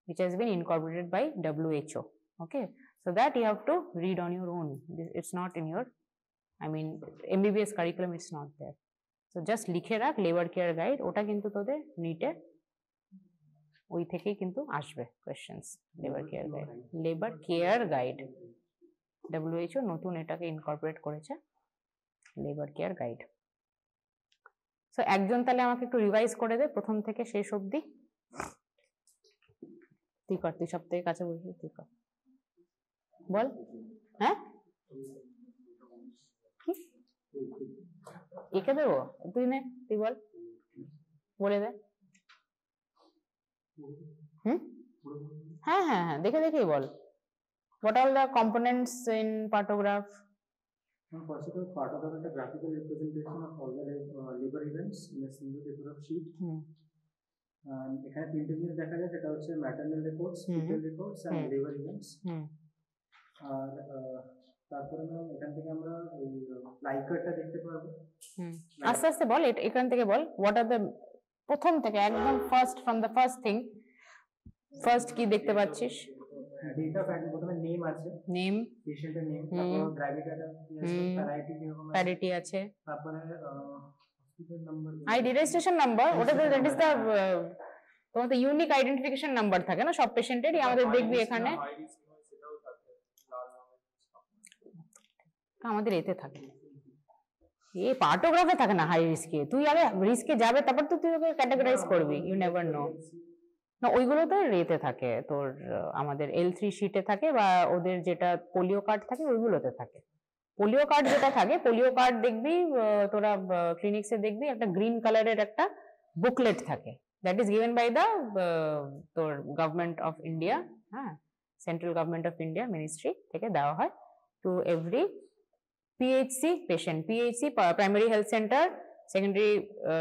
S1: which has been incorporated by WHO. Okay, so that you have to read on your own. It's not in your I mean MBBS curriculum, it's not there. So just লিখে রাখ labor care guide, ওটা কিন্তু তোদের নিটে ওই থেকেই কিন্তু আসবে questions. labor care guide WHO নতুন এটাকে ইনকর্পোরেট করেছে লেবার কেয়ার গাইড। সো একজন তাহলে আমাকে একটু রিভাইজ করে দে প্রথম থেকে শেষ অবধি। তুই কর, তুই সব থেকে কাছে বসবি, তুই কর, বল। হ্যাঁ একে দেবো, তুই নে, তুই বল, বলে দে। হ্যাঁ হ্যাঁ হ্যাঁ দেখে দেখেই বল। What are the components in partograph?
S2: First of all, partograph is a graphical representation of all the labor events in a single paper of sheet. এখানে তিনটে জিনিস দেখা যায়, সেটা হচ্ছে maternal records, fetal records and labour events. আর তারপরে এখান থেকে আমরা ওই লাইকারটা দেখতে পারবো।
S1: আস্তে আস্তে বল, এখান থেকে বল what are the প্রথম থেকে একদম first from the first thing. First কি দেখতে পাচ্ছিস?
S2: ডেটা ফ্যাক্ট, প্রথমে নেম আছে, নেম পেশেন্টের নেম, তারপর গ্র্যাভিটাটা কি আছে, প্যারিটি কিরকম আছে, প্যারিটি আছে, তারপরে hospital number,
S1: ID registration number, ওটা দ্যাট ইজ দ্য তোমার তো ইউনিক আইডেন্টিফিকেশন নাম্বার থাকে না সব পেশেন্টেরই, আমাদের দেখবি এখানে আমাদের এতে থাকে, এই পার্টোগ্রাফে থাকে না হাই রিস্কে। তুই আগে রিস্কে যাবে তারপর তো তুই ওকে ক্যাটাগরাইজ করবি, ইউ নেভার নো। না ওইগুলো তো রেতে থাকে, তোর আমাদের L3 শিটে থাকে, বা ওদের যেটা পোলিও কার্ড থাকে ওইগুলোতে থাকে। পোলিও কার্ড যেটা থাকে, পোলিও কার্ড দেখবি তোরা ক্লিনিক্সে দেখবি একটা গ্রিন কালারের একটা বুকলেট থাকে, that is given by the তোর গভর্নমেন্ট অফ ইন্ডিয়া, হ্যাঁ central government of India ministry থেকে দেওয়া হয় to every PHC patient, PHC primary health centre, secondary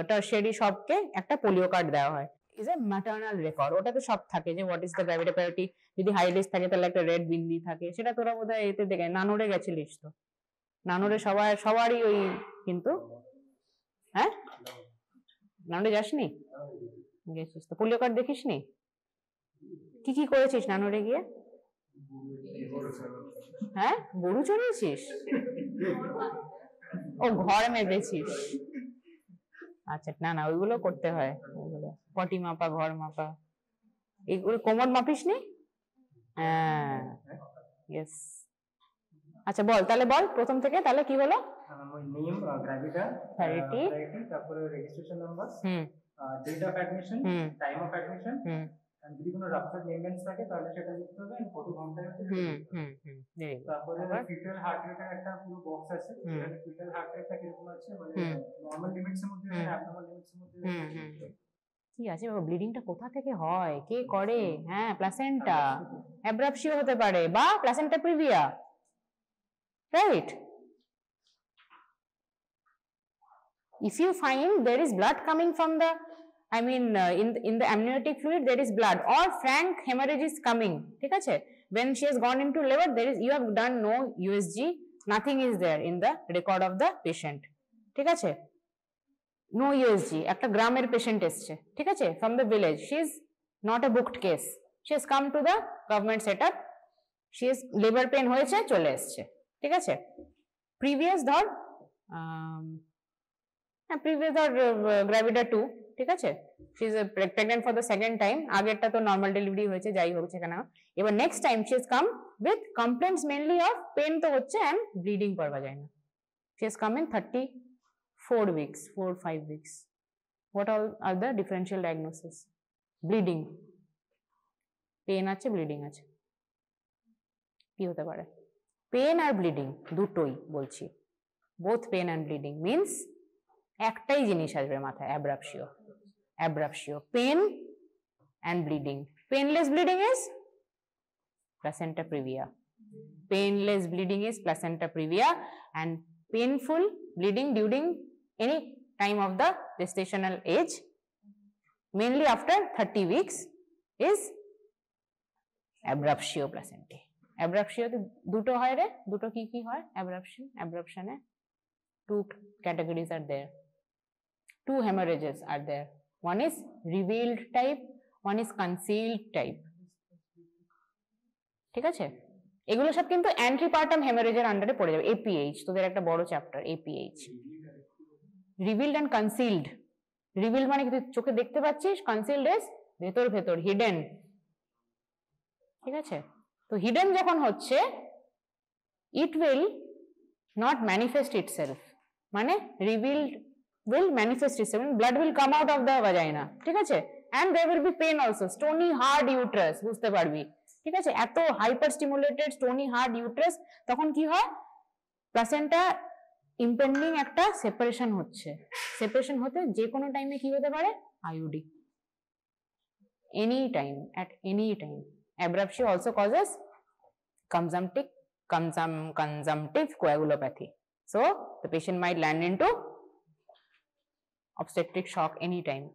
S1: tertiary সবকে একটা পোলিও কার্ড দেওয়া হয়। ইজ এ ম্যাটারনাল রেকর্ড, ওটাতে সব থাকে যে what is the gravity parity, যদি হাই রিস্ক থাকে তাহলে একটা রেড বিন্দি থাকে, সেটা তোরা বোধহয় এতে দেখে নানোরে গেছিলিস তো, নানোরে সবারই ওই কিন্তু, হ্যাঁ নানোরে যাসনি? গেছিস তো, পোলিও কার্ড দেখিস নি? কি কি করেছিস নানোরে গিয়ে? হ্যাঁ গরু চড়িয়েছিস? ও ঘর মেপেছিস? আচ্ছা না না ওইগুলো করতে হয়, ওইগুলো পটি মাপা, ঘর মাপা, এগুলো কোমর মাপিস নি? হ্যাঁ ইয়েস। আচ্ছা বল তাহলে, বল প্রথম থেকে, তাহলে কি হলো?
S2: নেম, গ্র্যাভিটা, প্যারিটি, তারপরে registration number, date of admission, time of admission, আর যদি কোনো রাপচার মেমব্রেনস থাকে তাহলে সেটা লিখতে হবে, কত ঘন্টায় হচ্ছে। তারপরে ফিটাল হার্ট রেটের একটা পুরো বক্স আছে, এখানে ফিটাল হার্ট রেটটা কিরকম আছে, মানে নরমাল লিমিটস এর মধ্যে, অ্যাবনরমাল লিমিটস এর মধ্যে
S1: কি আছে বাবা, ব্লিডিংটা কোথা থেকে হয়, কে করে? হ্যাঁ প্লাসেন্টা, অ্যাব্রাপসিও হতে পারে, বা placenta previa, right? If you find there is blood coming from the, I mean in the amniotic fluid there is blood, or frank hemorrhage is coming, ঠিক আছে, when she has gone into labor, there is, you have done no USG, nothing is there in the record of the patient, ঠিক আছে, no USG, একটা গ্রামের patient এসছে, ঠিক আছে, from the village, she is not a booked case, she has come to the government setup, she is labor pain হয়েছে চলে এসছে, ঠিক আছে, previous ধর previous ধর গ্র্যাভিটা 2, ঠিক আছে, she is pregnant for the second time, আগেরটা তো নরমাল ডেলিভারি হয়েছে, যাই হোক সেখানে, এবার next time she has come with complaints mainly of pain তো হচ্ছে and bleeding পাওয়া যায় না, she has come in 34 weeks, 4-5 weeks. What all are the differential diagnosis? Bleeding, pain আছে, ব্লিডিং আছে, কি হতে পারে? পেন আর ব্লিডিং দুটোই বলছি, both pain and bleeding means একটাই জিনিস আসবে মাথায়, abruptio. Abruptio, pain and bleeding. Painless bleeding is placenta previa. Painless bleeding is placenta previa, and painful bleeding during any time of the gestational age, mainly after 30 weeks, is abruptio placentae. Abruptio te duto hoy re, duto ki hoy? Abruption. Abruption e two categories are there, two hemorrhages are there. One is revealed type, one is concealed type. ঠিক আছে, এগুলো সব কিন্তু অ্যান্টিপার্টাম হেমারেজের আন্ডারে পড়ে যাবে। এপিএইচ তোদের একটা বড় chapter, APH. Revealed and concealed. Revealed মানে তুই চোখে দেখতে পাচ্ছিস, কনসিলড ইজ ভেতর ভেতর, হিডেন। ঠিক আছে, তো হিডেন যখন হচ্ছে, it will not manifest itself, মানে revealed will manifest itself, blood will come out of the vagina, ঠিক আছে, and there will be pain also, stony hard uterus, বুঝতে পারবি, ঠিক আছে, এত hyper stimulated stony hard uterus, তখন কি হয়, প্লাসেন্টা ইম্পেন্ডিং একটা সেপারেশন হচ্ছে, সেপারেশন হতে যে কোনো টাইমে কি হতে পারে, IUD, any time, at any time. Abruptio also causes consumptive coagulopathy, so the patient might land into obstetric shock anytime.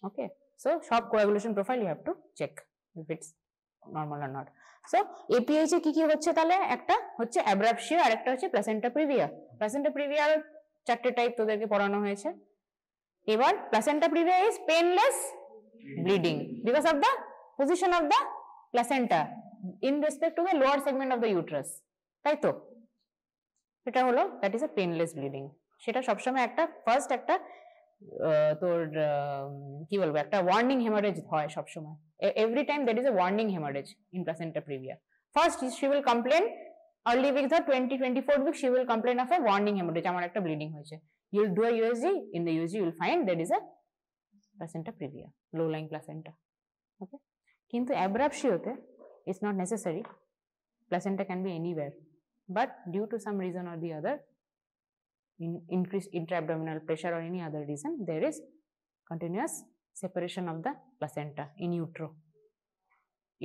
S1: Okay, so shock coagulation profile you have to check if it's normal or not. So APH এ কি কি হচ্ছে, তাহলে একটা হচ্ছে অ্যাব্রাপশিয়া আর একটা হচ্ছে placenta previa. Placenta প্রিভিয়ার চারটে type তোদেরকে পড়ানো হয়েছে। এবার placenta previa is painless bleeding because of the position of the placenta in respect to the lower segment of the uterus, তাই তো, এটা হলো that is a painless bleeding. সেটা সবসময় একটা ফার্স্ট একটা তোর কি বলবো, একটা ওয়ার্নিং হেমারেজ হয় সবসময়, every time that is a warning haemorrhage in placenta previa. First she will complain early weeks or 20-24 weeks, she will complain of a warning hemorrhage, আমার একটা ব্লিডিং হয়েছে, you will do a USG, in the USG you will find there is a placenta previa, low lying placenta. Okay, কিন্তু অ্যাব্রাপশিওতে it's not necessary, placenta can be anywhere, but due to some reason or the other, increased intra-abdominal pressure or any other reason, there is continuous separation of the placenta in utero.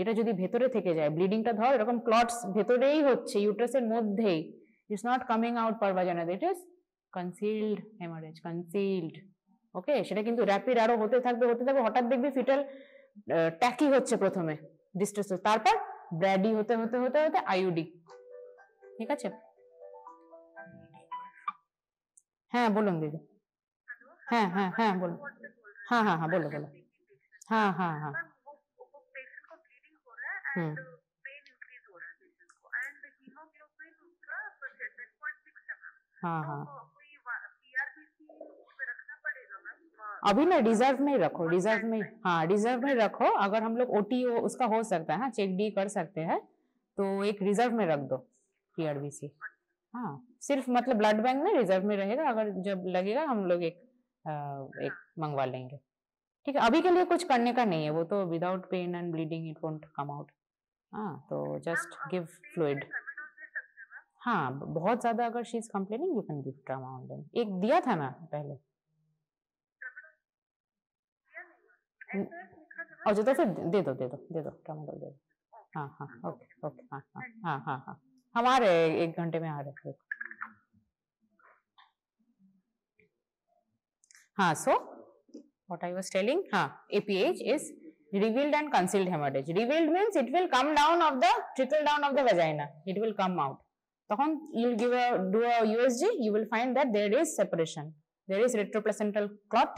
S1: এটা যদি ভেতরে থেকে যায়, ব্লিডিংটা ধর এরকম clots ভেতরেই হচ্ছে ইউট্রাসের মধ্যেই, it's not coming out per vagina, that is concealed haemorrhage, concealed. Okay, সেটা কিন্তু র্যাপিড আরো হতে থাকবে, হঠাৎ দেখবি ফিটাল ট্যাকি হচ্ছে প্রথমে, ডিস্ট্রেস, তারপর ব্র্যাডি হতে হতে হতে হতে আইইউডি। ঠিক আছে, হ্যাঁ বলুন দিদি। হ্যাঁ হ্যাঁ হ্যাঁ বলুন, হ্যাঁ হ্যাঁ হ্যাঁ বলো বলো, হ্যাঁ হ্যাঁ হ্যাঁ
S3: and pain increase हो रहा है पेशेंट को, and हीमोग्लोबिन उसका 7.6 mm,
S1: हाँ हाँ,
S3: कोई PRBC में रखना पड़ेगा मैम?
S1: अभी ना रिजर्व में रखो, रिजर्व में, हाँ रिजर्व में रखो, अगर हम लोग ओटी उसका हो सकता है, हाँ चेक डी कर सकते हैं, तो एक रिजर्व में रख दो PRBC, हाँ सिर्फ मतलब ब्लड बैंक में रिजर्व में रहेगा, अगर जब लगेगा हम लोग एक मंगवा लेंगे। ठीक है, अभी के लिए कुछ करने का नहीं है, वो तो without pain and bleeding it won't come out, हाँ तो जस्ट गिव फ्लूइड। हाँ बहुत ज्यादा अगर she is complaining you can give tramadol, एक दिया था ना पहले, अच्छा तो फिर दे दो ट्रामाडोल दे दो, हाँ हाँ ओके ओके, हाँ हाँ हाँ हाँ हाँ हम आ रहे हैं 1 घंटे में आ रहे हैं। हाँ so what I was telling, APH is revealed and concealed hemorrhage. Revealed means it will come down of the, trickle down of the vagina, it will come out. তখন you will do a USG, you will find that there is separation, there is retroplacental clot,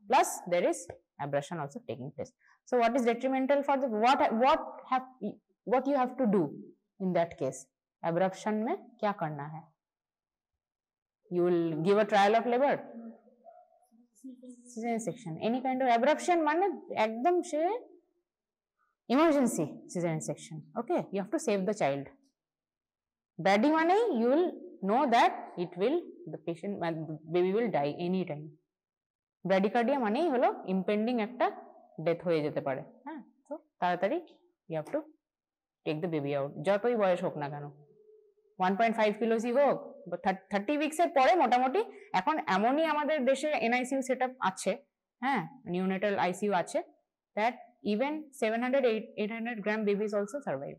S1: plus there is abrasion also taking place. So what is detrimental for the, what you have to do in that case? Abruption में क्या करना है? You will give a trial of labor, cesarean section, any kind of abruption মানে একদম সে emergency cesarean section. Okay, you have to save the child. Brady মানে you will know that it will, the patient, the baby will die anytime. Bradycardia মানেই হলো impending একটা death হয়ে যেতে পারে, হ্যাঁ, তো তাড়াতাড়ি you have to take the baby out. যতই বয়স হোক না কেন, 1.5 কিলোসি হোক, 30 উইকস এর পরে মোটামুটি এখন এমনই আমাদের দেশে NICU সেটআপ আছে, হ্যাঁ, নিউনেটাল ICU আছে, that even 700-800 gram babies also survive.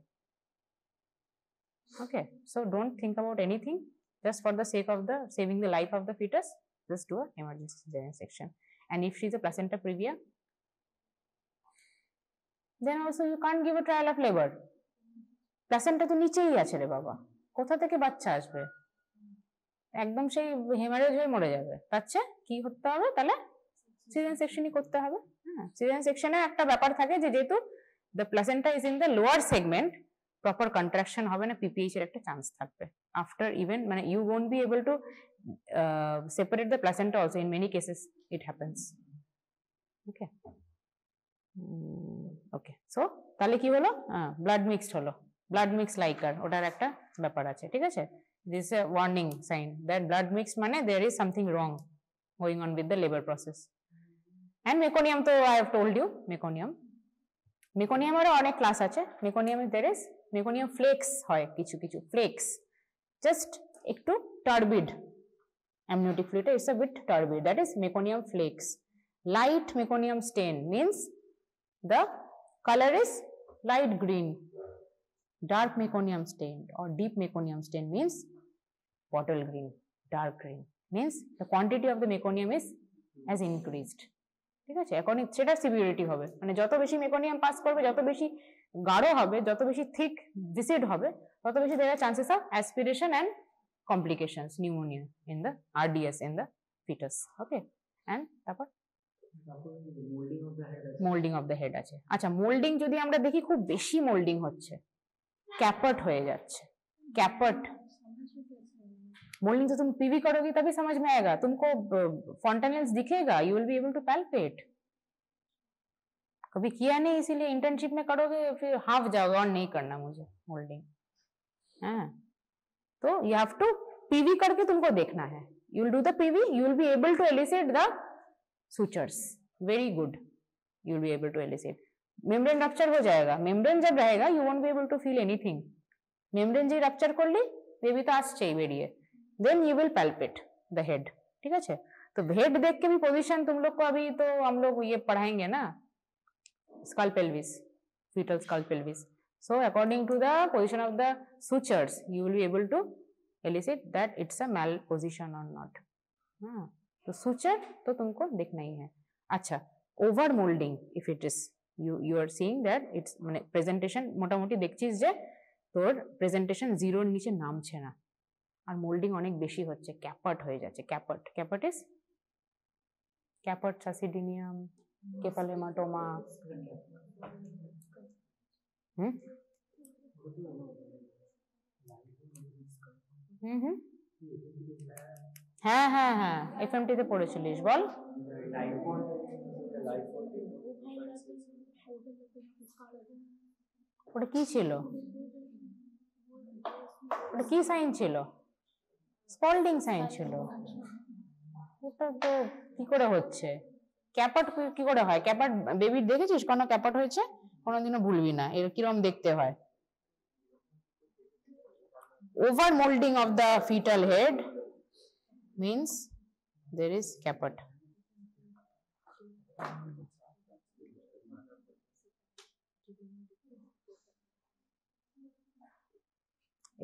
S1: Okay, so don't think about anything, just for the sake of the saving the life of the fetus, just do a emergency cesarean section. And if she is a placenta previa, then also you can't give a trial of labor. Placenta তো নিচেই আছে রে বাবা, কোথা থেকে বাচ্চা আসবে, একদম সেই হেমারেজ হয়ে মরে যাবে, তাচ্ছে কি করতে হবে তাহলে সিজারিয়ান সেকশনই করতে হবে। হ্যাঁ, সিজারিয়ান সেকশনে একটা ব্যাপার থাকে যে যেহেতু the placenta is in the lower segment, proper contraction হবে না, PPH এর একটা চান্স থাকবে। After even মানে you won't be able to separate the placenta also, in many cases it happens. Okay. Okay, so তাহলে কি হলো, ব্লাড মিক্সড হলো, ব্লাড মিক্স লাইকার, ওটার একটা ব্যাপার আছে, ঠিক আছে। This is a warning sign that blood mix মানে there is something wrong going on with the labor process. And meconium তো I have told you, meconium এরও অনেক ক্লাস আছে। meconium there is meconium flakes হয়, কিছু কিছু flakes, just একটু turbid amniotic fluid is a bit turbid, that is meconium flakes. Light meconium stain means the color is light green. Dark meconium stain or deep meconium stain means bottle green, dark green, means the quantity of the meconium has increased. ঠিক আছে, এখন সেটা সিভিরিটি হবে, মানে যত বেশি meconium pass করবে, যত বেশি গাঢ় হবে, যত বেশি থিক ভিসিড হবে, তত বেশি there are chances of aspiration and complications, pneumonia in the RDS in the fetus. Okay, and তারপর মোল্ডিং অফ দ্য হেড আছে। আচ্ছা, মোল্ডিং যদি আমরা দেখি খুব বেশি মোল্ডিং হচ্ছে, कैपट हो जाच्छे, कैपट मोल्डिंग तो तुम पीवी करोगी तभी समझ में आएगा, तुमको फॉन्टेनेल्स दिखेगा, you will be able to palpate. कभी किया नहीं इसीलिए इंटर्नशिप में करोगे फिर हाफ जाओगे और नहीं करना मुझे मोल्डिंग, हाँ, तो यू हैव टू पीवी करके तुमको देखना है, you will do the PV, you will be able to elicit the sutures, very good, you will be able to elicit. Membrane rupture हो जाएगा, मेम्ब्रेन जब रहेगा you won't be able to feel anything, membrane जी rupture कर ली baby तो आसছেই বেরিয়ে, then you will palpate the head, ठीक है। तो हेड देख के भी पोजीशन तुम लोग को अभी तो हम लोग ये पढ़ाएंगे ना, skull pelvis, fetal skull pelvis, so according to the position of the sutures you will be able to elicit that it's a mal position or not. हाँ, तो सुचर तो तुमको देखना ही है। अच्छा, over moulding if it is you are seeing that it's মানে presentation মোটামুটি দেখছিস যে তোর প্রেজেন্টেশন জিরোর নিচে নামছে না, আর মোল্ডিং অনেক বেশি হচ্ছে, ক্যাপট হয়ে যাচ্ছে, ক্যাপট ইজ ক্যাপট সাসিডিনিয়াম, কেফালেমাটোমা, হ্যাঁ হ্যাঁ হ্যাঁ, এফএমটি তে পড়েছিলিস, বল। ওটা কি ছিল, ওটা কি সাইন ছিল, স্পল্ডিং সাইন ছিল, ওটা তো কি করে হচ্ছে, ক্যাপট কি করে হয়, ক্যাপট বেবি দেখেছিস কোনো ক্যাপট হয়েছে, কোনোদিনও ভুলবি না এর কিরকম দেখতে হয়। Over moulding of the fetal head means there is caput.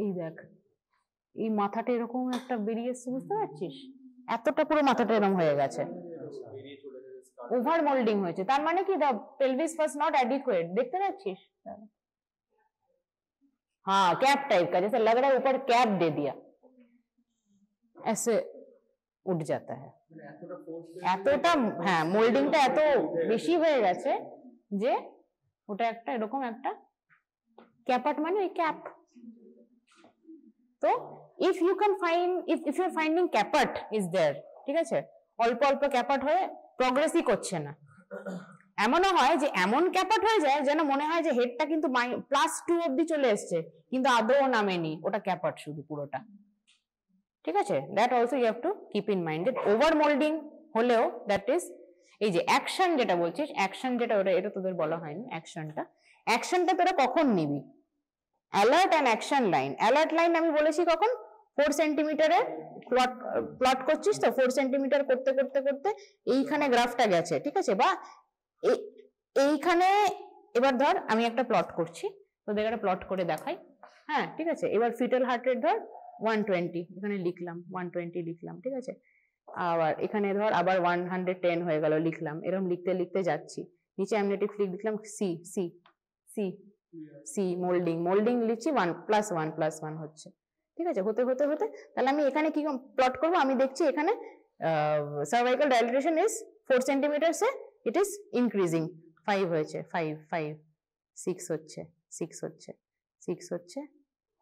S1: এই দেখ, এই মাথাটা এরকম একটা বেরিয়ে এসছে, বুঝতে পারছিস, এতটা পুরো মাথাটা এরকম হয়ে গেছে, ওভার মোল্ডিং হয়েছে, তার মানে কি the pelvis was not adequate, দেখতে পাচ্ছিস, हाँ कैप टाइप का, जैसे लग रहा है ऊपर कैप दे दिया, ऐसे উঠ जाता है, এতটা হ্যাঁ মোল্ডিংটা এত বেশি হয়ে গেছে যে ওটা একটা এরকম একটা ক্যাপাট মানে ওই ক্যাপ। তো if you can find, if you are finding caput is there, ঠিক আছে, অল্প অল্প ক্যাপাট হয়ে প্রগ্রেসই করছে না, এমনও হয় যে এমন ক্যাপাট হয়ে যায় যেন মনে হয় যে হেডটা কিন্তু +2 অবধি চলে এসছে কিন্তু আদৌ নামেনি, ওটা ক্যাপাট শুধু পুরোটা, ঠিক আছে। That also you have to keep in mind that over moulding হলেও দ্যাট ইজ এই যে অ্যাকশন যেটা বলছিস, অ্যাকশন যেটা ওটা এটা তোদের বলা হয়নি, অ্যাকশনটা অ্যাকশনটা তোরা কখন নিবি? Alert and action line. Alert line আমি বলেছি কখন? 4 সেন্টিমিটারে প্লট করছিস তো, 4 সেন্টিমিটার করতে করতে করতে এইখানে গ্রাফটা গেছে, ঠিক আছে, বা এইখানে এবার ধর আমি একটা প্লট করছি, তোদের একটা প্লট করে দেখাই। হ্যাঁ ঠিক আছে, এবার ফিটাল হার্ট রেট ধর 120, এখানে লিখলাম 120 লিখলাম, ঠিক আছে, আবার এখানে ধর আবার 110 হয়ে গেল লিখলাম, এরকম লিখতে লিখতে যাচ্ছি, নিচে অ্যামনেটিক ফ্লুইড লিখলাম C C C C, moulding লিখছি 1+1+1 হচ্ছে, ঠিক আছে, হতে হতে হতে তাহলে আমি এখানে কি প্লট করব? আমি দেখছি এখানে cervical dilatation is 4 centimetre say it is increasing, 5 হয়েছে, 5 5 6 হচ্ছে, 6 হচ্ছে, 6 হচ্ছে,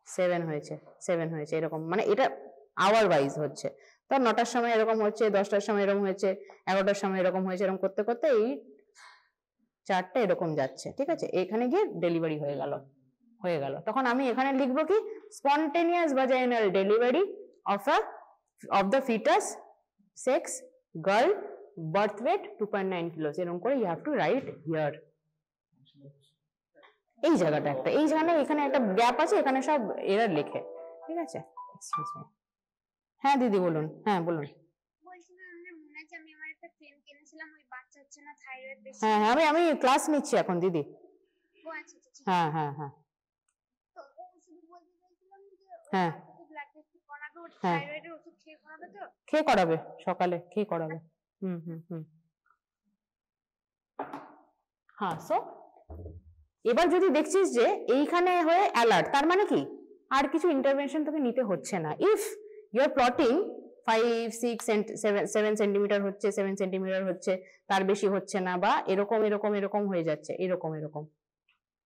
S1: 7 হয়েছে, 7 হয়েছে, এরকম মানে এটা আওয়ার ওয়াইজ হচ্ছে। তো 9টার সময় এরকম হচ্ছে, 10টার সময় এরকম হয়েছে, 11টার সময় এরকম হয়েছে, এরকম করতে করতে এই চারটে এরকম যাচ্ছে, ঠিক আছে, এখানে গিয়ে ডেলিভারি হয়ে গেল। তখন আমি এখানে লিখবো কি? Spontaneous vaginal delivery of the fetus, sex girl, birth weight 2.9 kilos, এরকম করে you have to write here. এই জায়গাটা একটা, এই জায়গাটা এখানে একটা গ্যাপ আছে, এখানে সব এরার লেখে, ঠিক আছে। এক্সকিউজ মি, হ্যাঁ দিদি বলুন, হ্যাঁ বলুন। হ্যাঁ আমি ক্লাস নিচ্ছি এখন দিদি। হ্যাঁ হ্যাঁ হ্যাঁ হ্যাঁ হ্যাঁ খেয়ে করাবে, সকালে খেয়ে করাবে। হুম। হ্যাঁ, সো এবার যদি দেখছিস যে এইখানে হয়ে অ্যালার্ট, তার মানে কি আর কিছু ইন্টারভেনশন তোকে নিতে হচ্ছে না। If you are plotting 5 6 7 centimetre হচ্ছে, 7 সেন্টিমিটার হচ্ছে, তার বেশি হচ্ছে না, বা এরকম এরকম এরকম হয়ে যাচ্ছে, এরকম এরকম,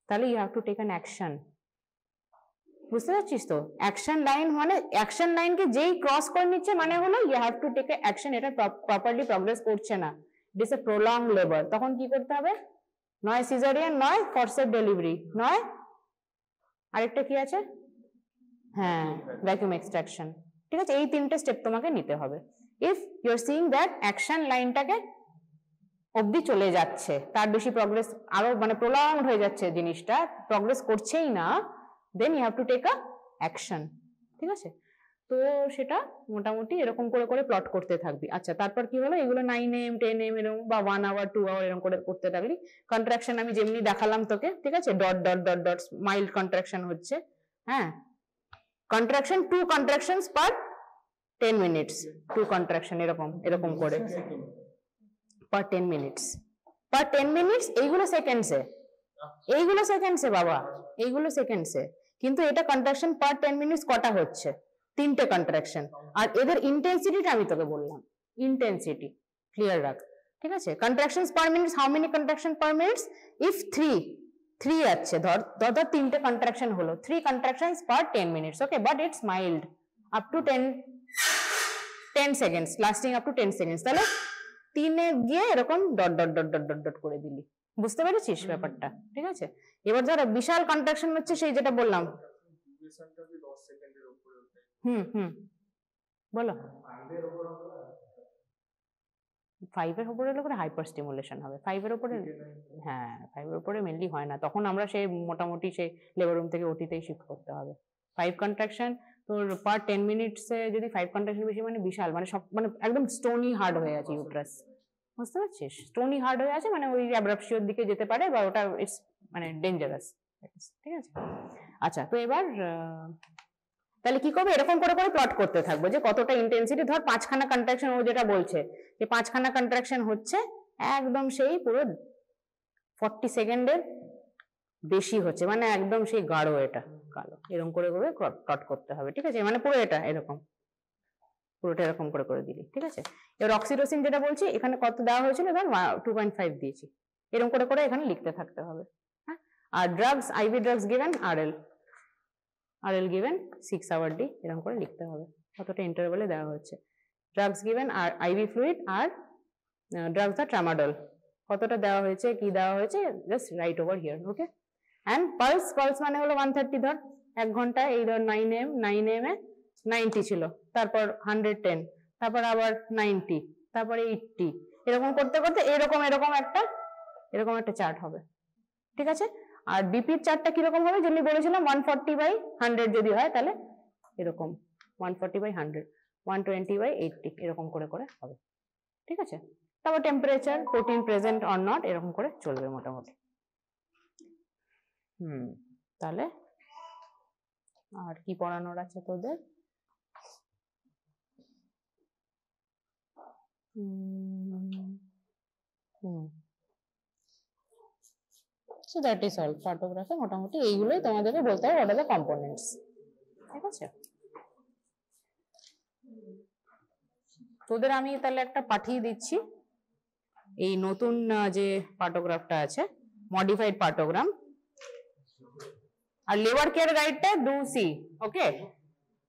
S1: তাহলে you have to take an action. বুঝতে পারছিস তো? অ্যাকশন লাইন মানে অ্যাকশন লাইনকে যেই ক্রস করে নিচ্ছে মানে হলো you have to take action, এটা প্রপারলি প্রগ্রেস করছে না, it is a prolong labour, তখন কি করতে হবে? নয় সিজারিয়ান, নয় ফরসেপ ডেলিভারি, নয় আরেকটা কি আছে, হ্যাঁ ভ্যাকুয়াম এক্সট্রাকশন, ঠিক আছে, এই তিনটে স্টেপ তোমাকে নিতে হবে। If you are seeing that action লাইনটাকে অবধি চলে যাচ্ছে, তার বেশি প্রগ্রেস আরো মানে প্রলংড হয়ে যাচ্ছে, জিনিসটা প্রগ্রেস করছেই না, then you have to take a action, ঠিক আছে। তো সেটা মোটামুটি এরকম করে করে প্লট করতে থাকবি। আচ্ছা তারপর কি হলো, এগুলো 9am 10am এরকম বা 1 hour 2 hour এরকম করে করতে থাকলি। কন্ট্রাকশন আমি যেমনি দেখালাম তোকে, ঠিক আছে, dot dot dot dot mild contraction হচ্ছে, হ্যাঁ, contraction 2 contractions per 10 minutes, 2 contraction এরকম এরকম করে per 10 minutes, per 10 minutes, এইগুলো সেকেন্ডসে, এইগুলো সেকেন্ডসে বাবা, এইগুলো সেকেন্ডসে, কিন্তু এটা কন্ট্রাকশন পার 10 মিনিটস কটা হচ্ছে? 3টে কন্ট্রাকশন। আর এদের ইন্টেন্সিটিটা আমি তোকে বললাম, ইন্টেন্সিটি ক্লিয়ার রাখ, ঠিক আছে। Contractions per minutes, how many contraction per minutes? If 3 আছে, ধর 3টে কন্ট্রাকশন হলো, 3 contractions per 10 minutes, okay, but it's mild up to 10 seconds, lasting up to 10 seconds, তাহলে 3 গিয়ে এরকম dot dot dot dot dot dot করে দিলি, বুঝতে পেরেছিস ব্যাপারটা, ঠিক আছে। এবার ধর বিশাল কন্ট্রাকশন হচ্ছে, সেই যেটা বললাম, বলো 5 এর উপরে হলে হাইপার স্টিমুলেশন হবে, 5 এর উপরে, হ্যাঁ 5 এর উপরে মেনলি হয় না, তখন আমরা সেই মোটামুটি সেই লেবার রুম থেকে ওটিতেই শিফট করতে হবে। 5 কন্ট্রাকশন তোর পার 10 মিনিটসে যদি 5 কন্ট্রাকশন বেশি, মানে বিশাল, মানে সব মানে একদম স্টোনি হার্ড হয়ে আছে ইউট্রাস, বুঝতে পারছিস, স্টোনি হার্ড হয়ে আছে মানে ওই অ্যাব্রাপশিওর দিকে যেতে পারে, বা ওটা ইটস মানে ডেঞ্জারাস, ঠিক আছে। আচ্ছা তো এবার তাহলে কি করবে, এরকম করে করে প্লট করতে থাকবো যে কতটা ইন্টেন্সিটি, ধর 5খানা কন্ট্রাকশন, ও যেটা বলছে যে 5খানা কন্ট্রাকশন হচ্ছে, একদম সেই পুরো 40 সেকেন্ডের বেশি হচ্ছে, মানে একদম সেই গাঢ়, এটা কালো, এরকম করে করে প্লট করতে হবে, ঠিক আছে, মানে পুরো এটা এরকম, পুরোটা এরকম করে করে দিলি, ঠিক আছে। এবার অক্সিটোসিন যেটা বলছি, এখানে কত দেওয়া হয়েছিল, ধর 2.5 দিয়েছি, এরকম করে করে এখানে লিখতে থাকতে হবে, হ্যাঁ। আর drugs, IV drugs given RL given 6 hour D, এরকম করে লিখতে হবে কতটা ইন্টারভ্যালে দেওয়া হচ্ছে। ড্রাগস গিভেন আর আইভি ফ্লুইড আর ড্রাগস আর ট্রামাডল কতটা দেওয়া হয়েছে, কি দেওয়া হয়েছে, just right over here, okay. And pulse মানে হলো 130, ধর 1 ঘন্টা, এই ধর 9am এ 90 ছিল, তারপর 110, তারপর আবার 90, তারপরে 80, এরকম করতে করতে এরকম একটা চার্ট হবে, ঠিক আছে। আর বিপির চার্টটা কিরকম হবে যেমনি বলেছিলাম 140/100 যদি হয় তাহলে এরকম 140/100 120/80 এরকম করে করে হবে, ঠিক আছে। তারপর temperature, protein present or not এরকম করে চলবে মোটামুটি। তাহলে আর কি পড়ানোর আছে তোদের? So that is all. Photography মোটামুটি এইগুলোই তোমাদেরকে বলতে হবে, what are the components, ঠিক আছে। তোদের আমি তাহলে একটা পাঠিয়ে দিচ্ছি এই নতুন যে পার্টোগ্রাফটা আছে, মডিফাইড পার্টোগ্রাম, আর লেবার কেয়ার গাইডটা ডু সি, ওকে।